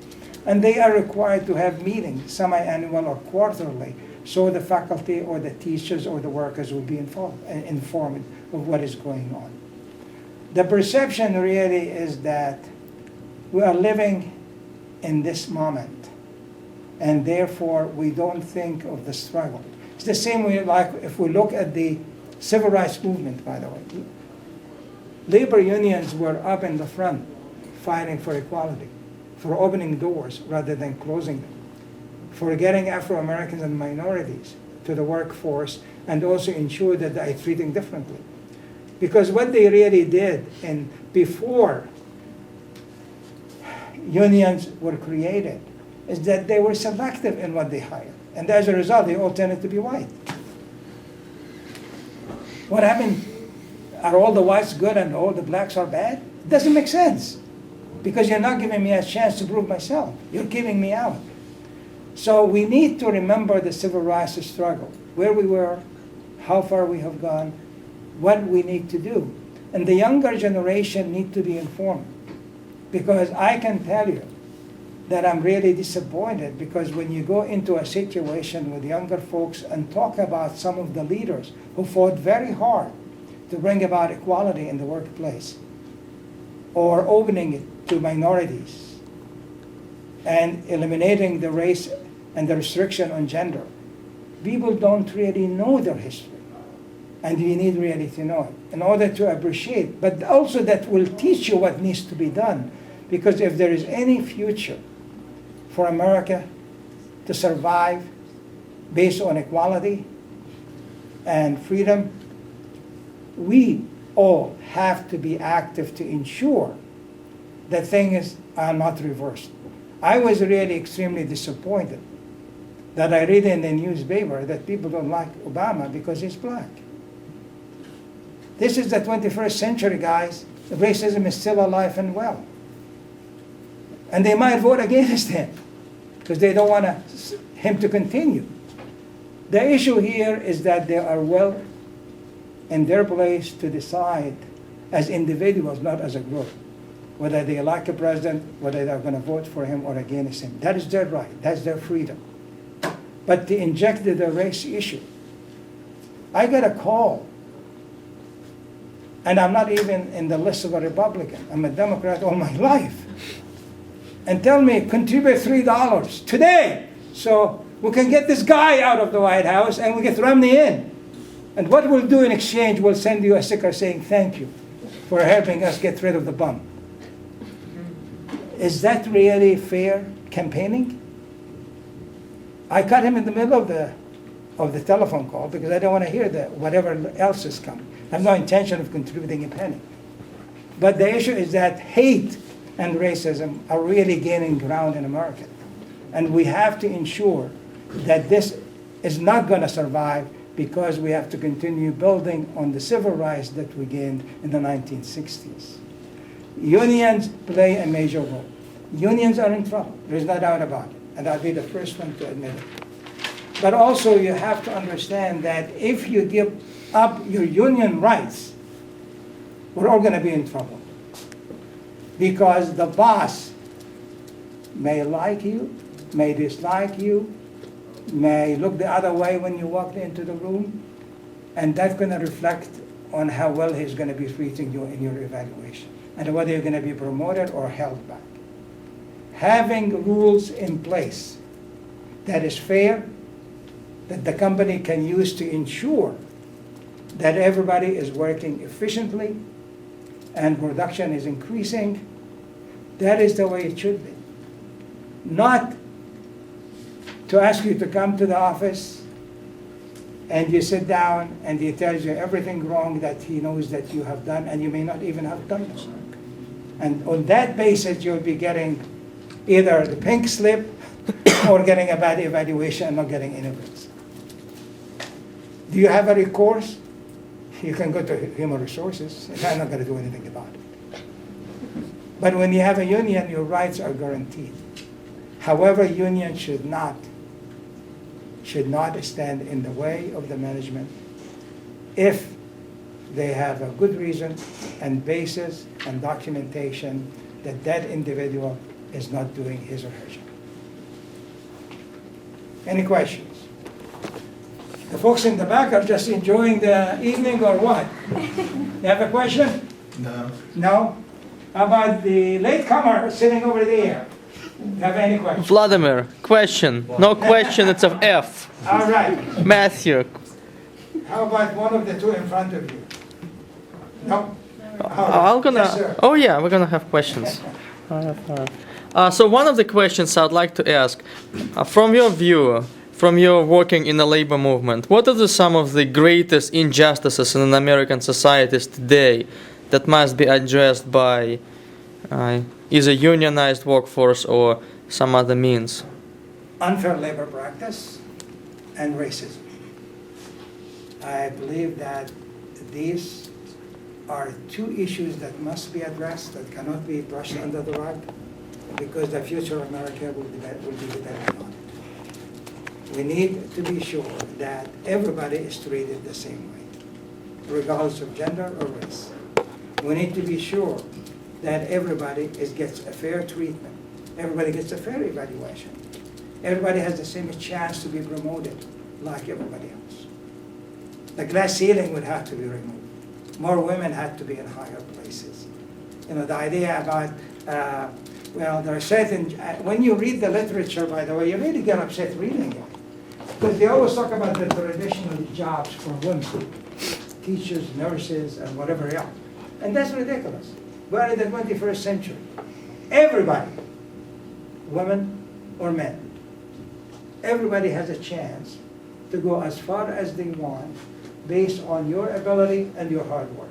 And they are required to have meetings, semi-annual or quarterly, so the faculty or the teachers or the workers will be informed of what is going on. The perception really is that we are living in this moment, and therefore we don't think of the struggle. It's the same way, like if we look at the civil rights movement, by the way. Labor unions were up in the front fighting for equality, for opening doors rather than closing them, for getting Afro-Americans and minorities to the workforce, and also ensure that they are treated differently. Because what they really did, and before unions were created, is that they were selective in what they hired. And as a result, they all tended to be white. What happened? Are all the whites good and all the blacks are bad? It doesn't make sense. Because you're not giving me a chance to prove myself. You're giving me out. So we need to remember the civil rights struggle, where we were, how far we have gone, what we need to do. And the younger generation need to be informed. Because I can tell you that I'm really disappointed, because when you go into a situation with younger folks and talk about some of the leaders who fought very hard to bring about equality in the workplace, or opening it to minorities and eliminating the race and the restriction on gender, people don't really know their history. And we need really to know it in order to appreciate. But also that will teach you what needs to be done. Because if there is any future for America to survive based on equality and freedom, we all have to be active to ensure that things are not reversed. I was really extremely disappointed that I read in the newspaper that people don't like Obama because he's black. This is the 21st century, guys. Racism is still alive and well. And they might vote against him because they don't want him to continue. The issue here is that they are well in their place to decide as individuals, not as a group, whether they like a president, whether they're going to vote for him or against him. That is their right. That's their freedom. But to inject the race issue, I got a call. And I'm not even in the list of a Republican. I'm a Democrat all my life. And tell me, contribute $3 today so we can get this guy out of the White House and we get Romney in. And what we'll do in exchange, we'll send you a sticker saying thank you for helping us get rid of the bum. Is that really fair campaigning? I cut him in the middle of the telephone call because I don't want to hear whatever else is coming. I have no intention of contributing a penny. But the issue is that hate and racism are really gaining ground in America. And we have to ensure that this is not going to survive because we have to continue building on the civil rights that we gained in the 1960s. Unions play a major role. Unions are in trouble. There's no doubt about it. And I'll be the first one to admit it. But also you have to understand that if you give up your union rights, we're all going to be in trouble. Because the boss may like you, may dislike you, may look the other way when you walk into the room, and that's going to reflect on how well he's going to be treating you in your evaluation, and whether you're going to be promoted or held back. Having rules in place that is fair, that the company can use to ensure that everybody is working efficiently and production is increasing, that is the way it should be. Not to ask you to come to the office and you sit down and he tells you everything wrong that he knows that you have done and you may not even have done this. And on that basis, you'll be getting either the pink slip or getting a bad evaluation and not getting any grades. Do you have a recourse? You can go to human resources. I'm not going to do anything about it. But when you have a union, your rights are guaranteed. However, unions should not stand in the way of the management if they have a good reason and basis and documentation that that individual is not doing his or her job. Any questions? The folks in the back are just enjoying the evening or what? You have a question? No. No? How about the latecomer sitting over there? You have any questions? Vladimir, question. No question, it's of F. All right. Matthew. How about one of the two in front of you? No? Yes, sir. Oh yeah, we're gonna have questions. So one of the questions I'd like to ask, from your view, from your working in the labor movement, what are some of the greatest injustices in American societies today that must be addressed by either unionized workforce or some other means? Unfair labor practice and racism. I believe that these are two issues that must be addressed, that cannot be brushed under the rug, because the future of America will be dependent on it. We need to be sure that everybody is treated the same way, regardless of gender or race. We need to be sure that everybody gets a fair treatment. Everybody gets a fair evaluation. Everybody has the same chance to be promoted like everybody else. The glass ceiling would have to be removed. More women had to be in higher places. You know, the idea about, well, there are certain, when you read the literature, by the way, you really get upset reading it. Because they always talk about the traditional jobs for women, teachers, nurses, and whatever else. And that's ridiculous. We're in the 21st century. Everybody, women or men, everybody has a chance to go as far as they want based on your ability and your hard work.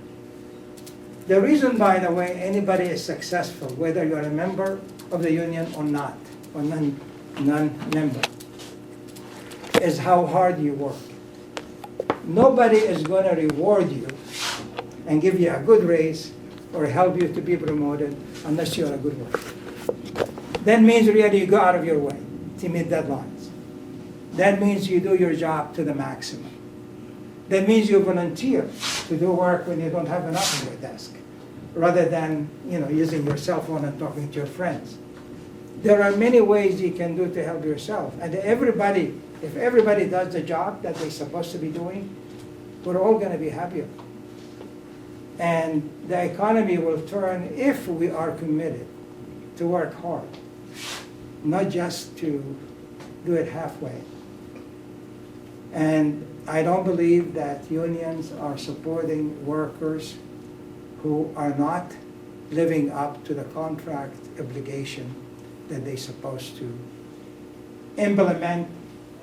The reason, by the way, anybody is successful, whether you're a member of the union or not, or non-member, is how hard you work. Nobody is going to reward you and give you a good raise or help you to be promoted unless you're a good worker. That means really you go out of your way to meet deadlines. That means you do your job to the maximum. That means you volunteer to do work when you don't have enough on your desk, rather than using your cell phone and talking to your friends. There are many ways you can do to help yourself. And if everybody does the job that they're supposed to be doing, we're all going to be happier. And the economy will turn if we are committed to work hard, not just to do it halfway. And I don't believe that unions are supporting workers who are not living up to the contract obligation that they're supposed to implement,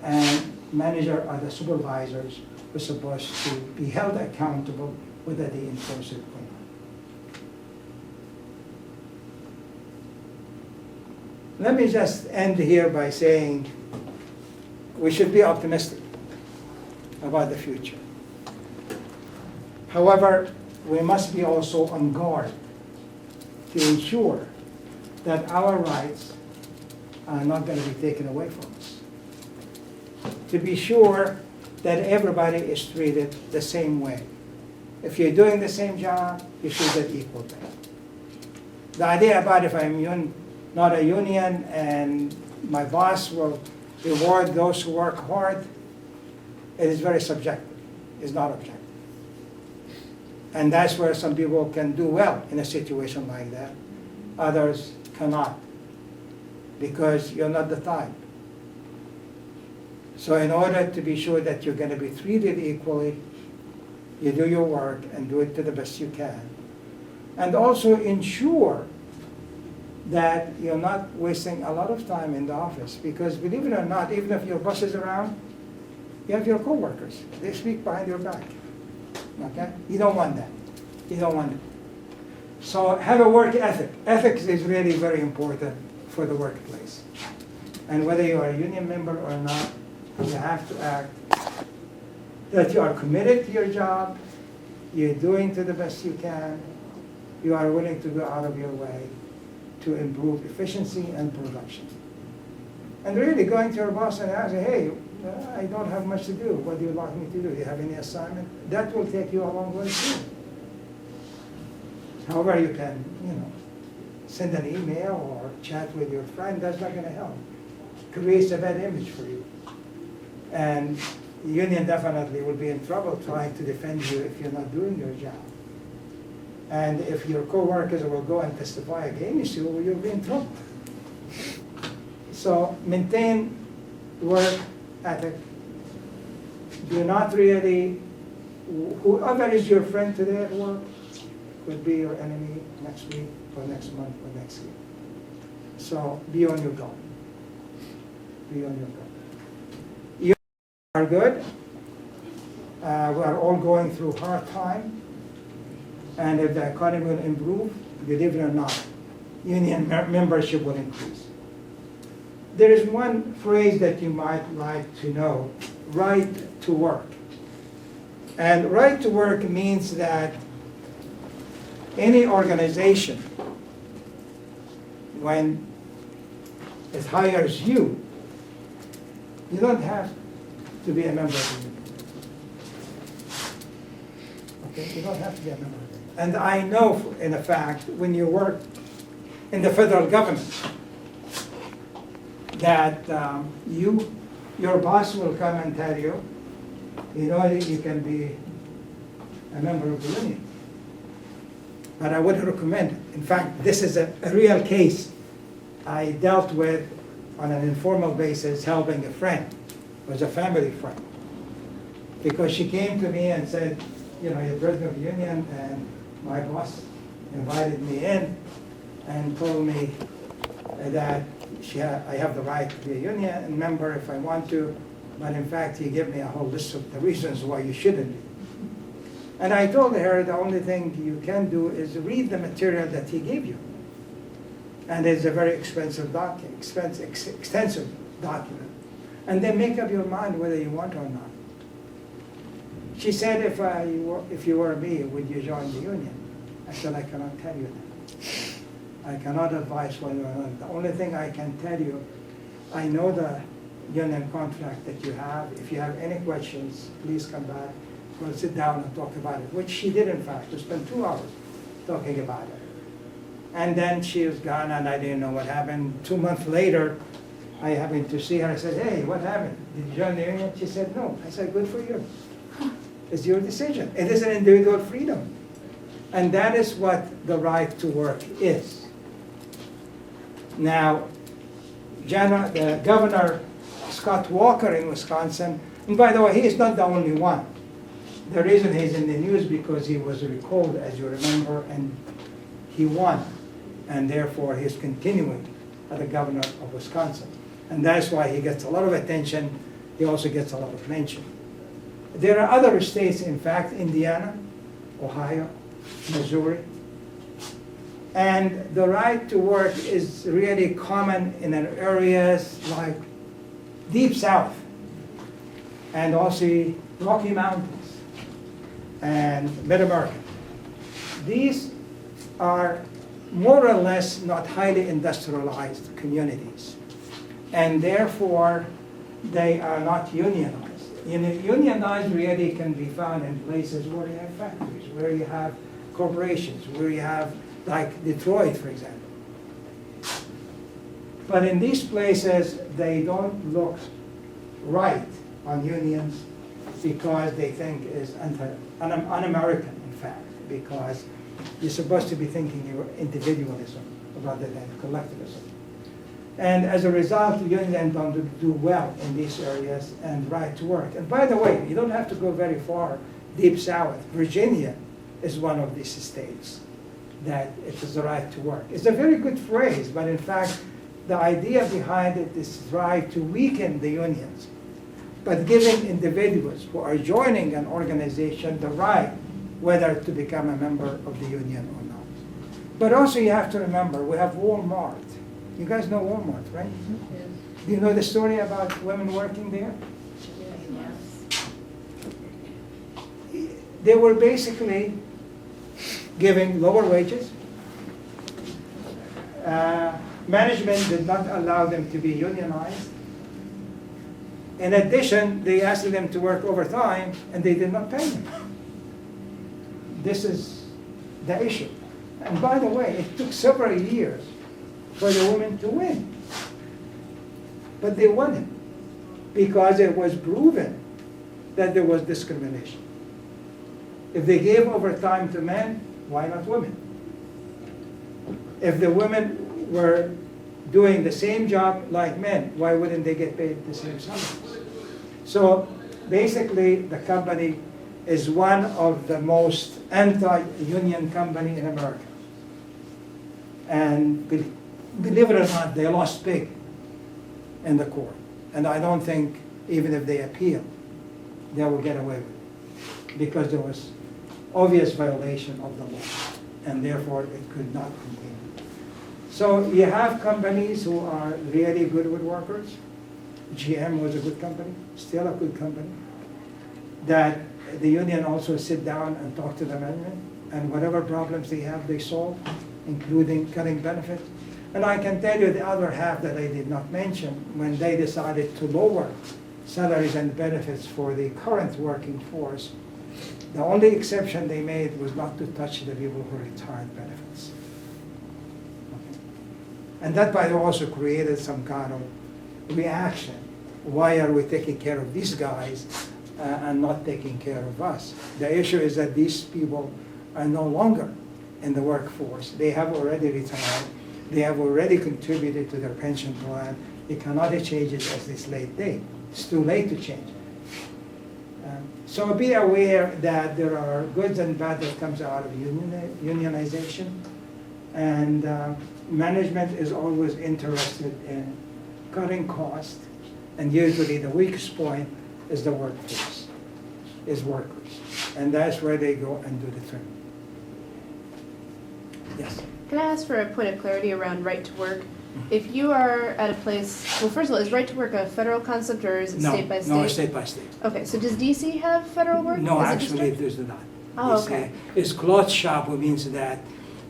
and manager or the supervisors are supposed to be held accountable whether they enforce it or not. Let me just end here by saying we should be optimistic about the future. However, we must be also on guard to ensure that our rights are not going to be taken away from us. To be sure that everybody is treated the same way. If you're doing the same job, you should get equal pay. The idea about if I'm not a union and my boss will reward those who work hard, it is very subjective. It's not objective. And that's where some people can do well in a situation like that. Others cannot, because you're not the type. So in order to be sure that you're going to be treated equally, you do your work and do it to the best you can. And also ensure that you're not wasting a lot of time in the office, because believe it or not, even if your boss is around, you have your coworkers. They speak behind your back. Okay? You don't want that. You don't want it. So have a work ethic. Ethics is really very important for the workplace. And whether you are a union member or not, you have to act that you are committed to your job, you're doing to the best you can, you are willing to go out of your way to improve efficiency and production. And really going to your boss and asking, hey, I don't have much to do. What do you like me to do? Do you have any assignment? That will take you a long way too. However, you can, send an email or chat with your friend. That's not going to help. It creates a bad image for you. And the union definitely will be in trouble trying to defend you if you're not doing your job. And if your co-workers will go and testify against you, you'll be in trouble. So maintain work ethic. Do not really, whoever is your friend today at work could be your enemy next week or next month or next year. So be on your guard. Be on your guard. You are good. We are all going through hard time. And if the economy will improve, believe it or not, union membership will increase. There is one phrase that you might like to know, right to work. And right to work means that any organization, when it hires you, you don't have to be a member of the union. Okay, you don't have to be a member of it. And I know, in fact, when you work in the federal government, that your boss will come and tell you, you can be a member of the union. but I would recommend it. In fact, this is a real case I dealt with on an informal basis, helping a friend, was a family friend. Because she came to me and said, you know, you're president of the union, and my boss invited me in and told me that I have the right to be a union member if I want to, but in fact, he gave me a whole list of the reasons why you shouldn't be. And I told her the only thing you can do is read the material that he gave you. And it's a very expensive document, extensive document. And then make up your mind whether you want or not. She said, if you were me, would you join the union? I said, I cannot tell you that. I cannot advise whether or not. The only thing I can tell you, I know the union contract that you have. If you have any questions, please come back. We'll sit down and talk about it, which she did, in fact. We spent 2 hours talking about it. And then she was gone, and I didn't know what happened. 2 months later, I happened to see her. I said, hey, what happened? Did you join the union? She said, no. I said, good for you. It's your decision. It is an individual freedom. And that is what the right to work is. Now, the Governor Scott Walker in Wisconsin, and by the way, he is not the only one. The reason he's in the news because he was recalled, as you remember, and he won. And therefore, he's continuing as the governor of Wisconsin. And that's why he gets a lot of attention. He also gets a lot of mention. There are other states, in fact, Indiana, Ohio, Missouri. And the right to work is really common in areas like Deep South and also Rocky Mountains and Mid-America. These are more or less not highly industrialized communities, and therefore they are not unionized. Unionized really can be found in places where you have factories, where you have corporations, where you have, like Detroit, for example. But in these places, they don't look right on unions because they think it's un-American, in fact, because you're supposed to be thinking you're individualism rather than collectivism. And as a result, unions don't do well in these areas and right to work. And by the way, you don't have to go very far, Deep South. Virginia is one of these states that it is the right to work. It's a very good phrase, but in fact, the idea behind it is right to weaken the unions, but giving individuals who are joining an organization the right whether to become a member of the union or not. But also you have to remember, we have Walmart. You guys know Walmart, right? Do you know the story about women working there? They were basically giving lower wages. Management did not allow them to be unionized. In addition, they asked them to work overtime, and they did not pay them. This is the issue. And by the way, it took several years for the women to win. But they won it because it was proven that there was discrimination. If they gave overtime to men, why not women? If the women were doing the same job like men, why wouldn't they get paid the same salaries? So basically, the company is one of the most anti-union company in America. And believe it or not, they lost big in the court. And I don't think, even if they appeal, they will get away with it. Because there was obvious violation of the law. And therefore, it could not continue. So you have companies who are really good with workers. GM was a good company, still a good company. That the union also sit down and talk to the management, and whatever problems they have, they solve, including cutting benefits. And I can tell you the other half that I did not mention, when they decided to lower salaries and benefits for the current working force, the only exception they made was not to touch the people who retired benefits. Okay. And that, by the way, also created some kind of reaction. Why are we taking care of these guys and not taking care of us? The issue is that these people are no longer in the workforce. They have already retired. They have already contributed to their pension plan. You cannot change it at this late date. It's too late to change it. So be aware that there are goods and bad that comes out of unionization. And management is always interested in cutting costs. And usually the weakest point is the workforce, is workers. And that's where they go and do the trimming. Yes? Can I ask for a point of clarity around right to work? If you are at a place, well, first of all, is right to work a federal concept or is it No, state by state? no, state by state. Okay, so does DC have federal work? No, as a actually, district? there's not. Oh, It's, okay. It's closed shop, which means that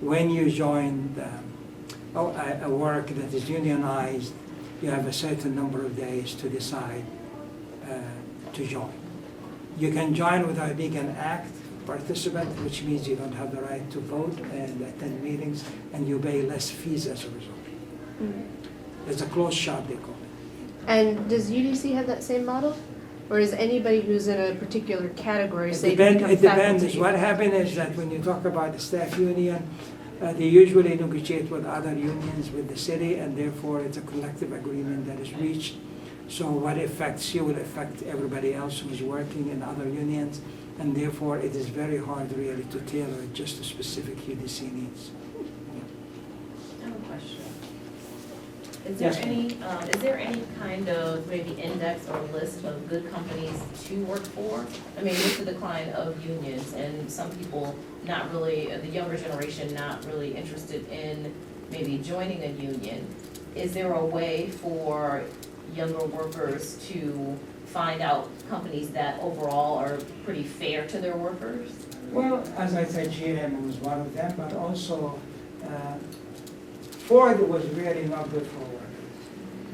when you join a work that is unionized, you have a certain number of days to decide to join. You can join without being an act participant, which means you don't have the right to vote and attend meetings, and you pay less fees as a result. Mm. It's a closed shop, they call it. And does UDC have that same model? Or is anybody who's in a particular category, say, It become depends. faculty? What happens is that when you talk about the staff union, they usually negotiate with other unions with the city, and therefore it's a collective agreement that is reached. So what affects you will affect everybody else who's working in other unions, and therefore it is very hard really to tailor it just to specific UDC needs. I have a question. Is Yes, there any kind of maybe index or list of good companies to work for? I mean, with the decline of unions and some people not really, the younger generation not really interested in maybe joining a union, is there a way for younger workers to find out companies that overall are pretty fair to their workers? Well, as I said, GM was one of them, but also Ford was really not good for workers.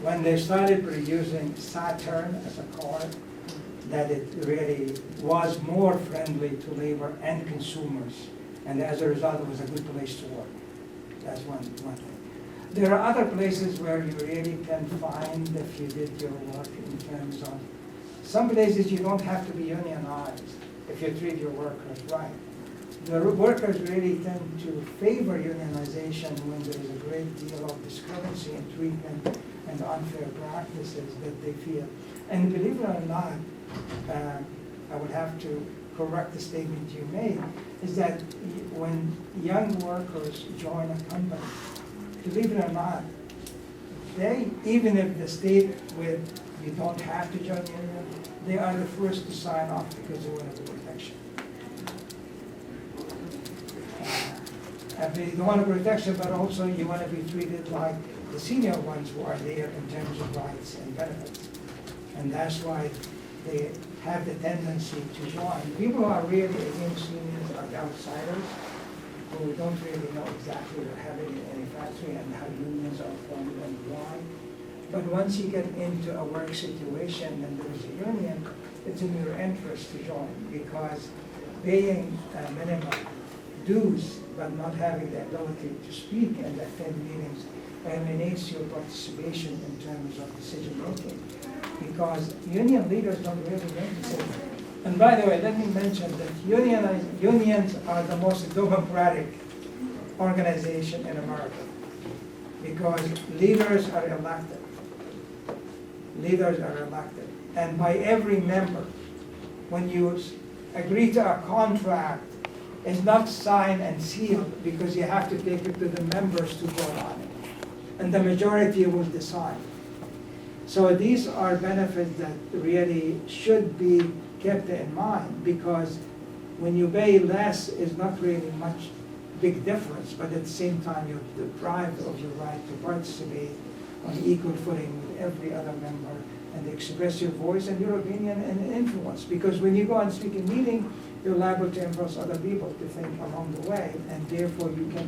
When they started producing Saturn as a car, that it really was more friendly to labor and consumers, and as a result, it was a good place to work. That's one thing. There are other places where you really can find if you did your work in terms of, some places you don't have to be unionized if you treat your workers right. The workers really tend to favor unionization when there is a great deal of discrepancy in treatment and unfair practices that they feel. And believe it or not, I would have to correct the statement you made, is that when young workers join a company, believe it or not, they, even if the state with you don't have to join union, they are the first to sign off because they want the protection. They don't want protection, but also you want to be treated like the senior ones who are there in terms of rights and benefits. And that's why they have the tendency to join. People who are really against unions are the outsiders who don't really know exactly what happening in any factory and how unions are formed and why. But once you get into a work situation and there is a union, it's in your interest to join, because paying minimum dues but not having the ability to speak and attend meetings eliminates your participation in terms of decision making, because union leaders don't really make decisions. And by the way, let me mention that unions are the most democratic organization in America, because leaders are elected. Leaders are elected. And by every member, when you agree to a contract, it's not signed and sealed, because you have to take it to the members to vote on it. And the majority will decide. So these are benefits that really should be kept in mind, because when you pay less, it's not really much big difference, but at the same time, you're deprived of your right to participate on equal footing with every other member and express your voice and your opinion and influence. Because when you go and speak in meeting, you're liable to influence other people to think along the way, and therefore you can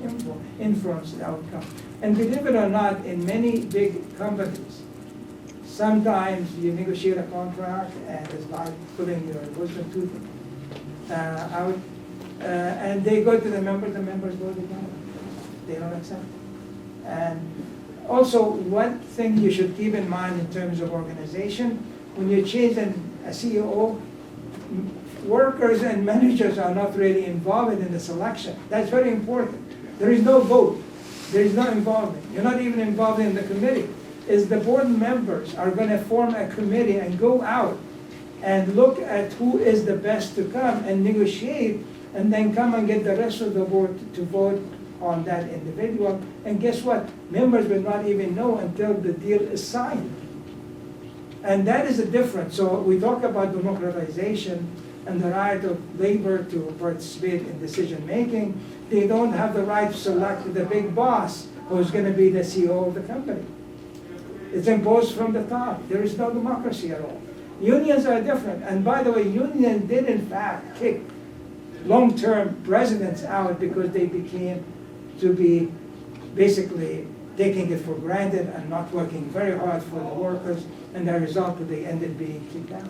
influence the outcome. And believe it or not, in many big companies, sometimes you negotiate a contract and it's like putting your wisdom tooth out, and they go to the members vote again. They don't accept it. And also, one thing you should keep in mind in terms of organization, when you change a CEO, workers and managers are not really involved in the selection. That's very important. There is no vote. There is no involvement. You're not even involved in the committee. Is the board members are going to form a committee and go out and look at who is the best to come and negotiate, and then come and get the rest of the board to vote on that individual. And guess what? Members will not even know until the deal is signed. And that is the difference. So we talk about democratization and the right of labor to participate in decision-making. They don't have the right to select the big boss who's going to be the CEO of the company. It's imposed from the top. There is no democracy at all. Unions are different. And by the way, unions did in fact kick long-term presidents out because they became to be basically taking it for granted and not working very hard for the workers, and the result that they ended being kicked out.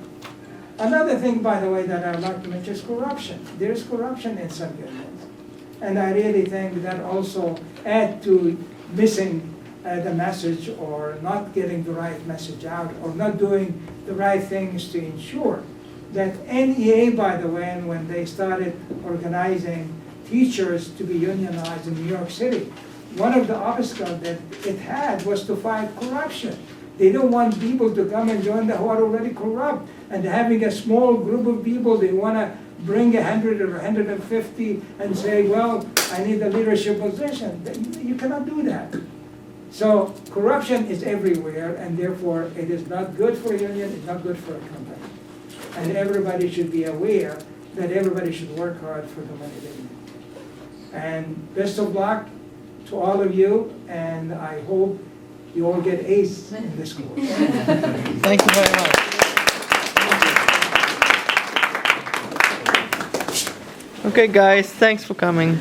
Another thing, by the way, that I would like to mention is corruption. There is corruption in some unions. And I really think that also add to missing the message, or not getting the right message out, or not doing the right things to ensure that NEA, by the way, when they started organizing teachers to be unionized in New York City, one of the obstacles that it had was to fight corruption. They don't want people to come and join who are already corrupt. And having a small group of people, they want to bring 100 or 150 and say, well, I need a leadership position. You cannot do that. So corruption is everywhere, and therefore it is not good for a union, it's not good for a company. And everybody should be aware that everybody should work hard for the money they need. And best of luck to all of you, and I hope you all get A's in this course. Thank you very much. Okay guys, thanks for coming.